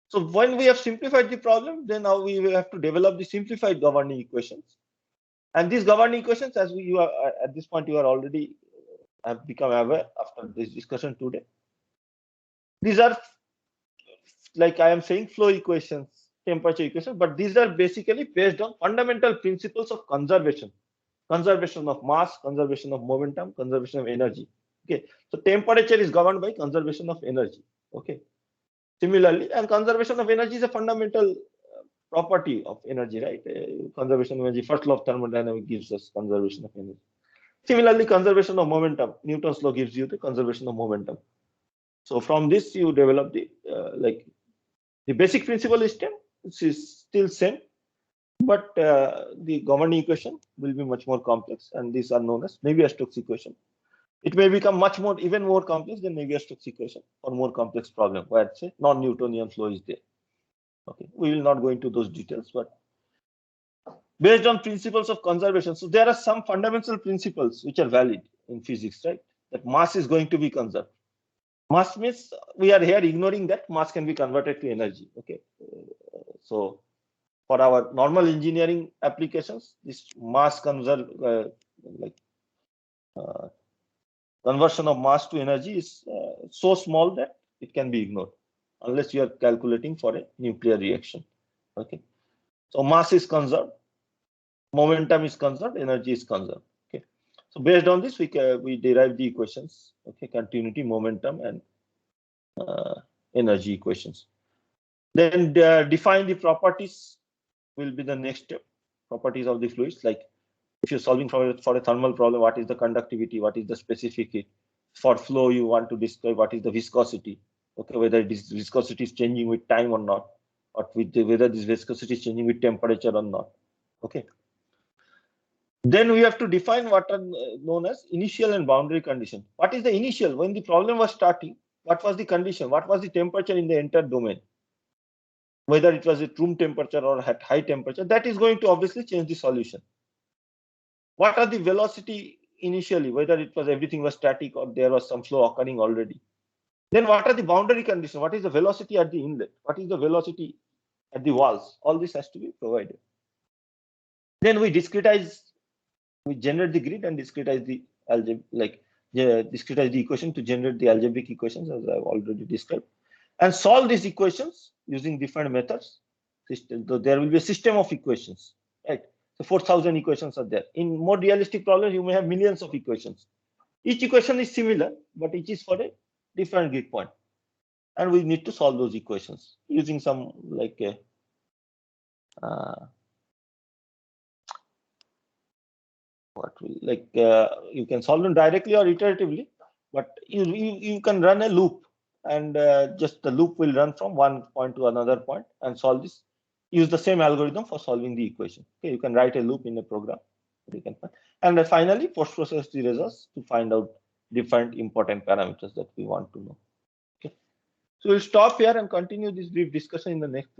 So when we have simplified the problem, then now we will have to develop the simplified governing equations. And these governing equations, as you are at this point, you are already have become aware after this discussion today. These are, like I am saying, flow equations, temperature equations, but these are basically based on fundamental principles of conservation. Conservation of mass, conservation of momentum, conservation of energy. Okay, so temperature is governed by conservation of energy. Okay, similarly, and conservation of energy is a fundamental property of energy, right? Conservation of energy, first law of thermodynamics gives us conservation of energy. Similarly, conservation of momentum, Newton's law gives you the conservation of momentum. So from this, you develop the like the basic principle is still same, but the governing equation will be much more complex, and these are known as Navier-Stokes equation. It may become much more, even more complex than Navier-Stokes equation for more complex problem, where say non-Newtonian flow is there. Okay, we will not go into those details, but based on principles of conservation. So there are some fundamental principles which are valid in physics, right? That mass is going to be conserved. Mass means we are here ignoring that mass can be converted to energy. Okay, so for our normal engineering applications, this mass conversion of mass to energy is so small that it can be ignored unless you are calculating for a nuclear reaction. Okay, so mass is conserved, momentum is conserved, energy is conserved. Okay, so based on this, we derive the equations. Okay, continuity, momentum, and energy equations. Then define the properties will be the next step. Properties of the fluids, like if you're solving for a thermal problem, what is the conductivity, what is the specific heat? For flow, you want to describe what is the viscosity. Okay, whether this viscosity is changing with time or not, or whether this viscosity is changing with temperature or not. Okay. Then we have to define what are known as initial and boundary condition. What is the initial? When the problem was starting, what was the condition? What was the temperature in the entire domain? Whether it was at room temperature or at high temperature, that is going to obviously change the solution. What are the velocity initially, whether it was everything was static or there was some flow occurring already? Then what are the boundary conditions? What is the velocity at the inlet? What is the velocity at the walls? All this has to be provided. Then we discretize, we generate the grid and discretize the algebra, like discretize the equation to generate the algebraic equations, as I've already described, and solve these equations using different methods. So there will be a system of equations, right? So 4,000 equations are there. In more realistic problems, you may have millions of equations. Each equation is similar, but each is for a different grid point. And we need to solve those equations using some like a you can solve them directly or iteratively, but you can run a loop, and just the loop will run from one point to another point and solve this. Use the same algorithm for solving the equation. Okay, you can write a loop in a program. You can find, and then finally post-process the results to find out different important parameters that we want to know. Okay, so we'll stop here and continue this brief discussion in the next class.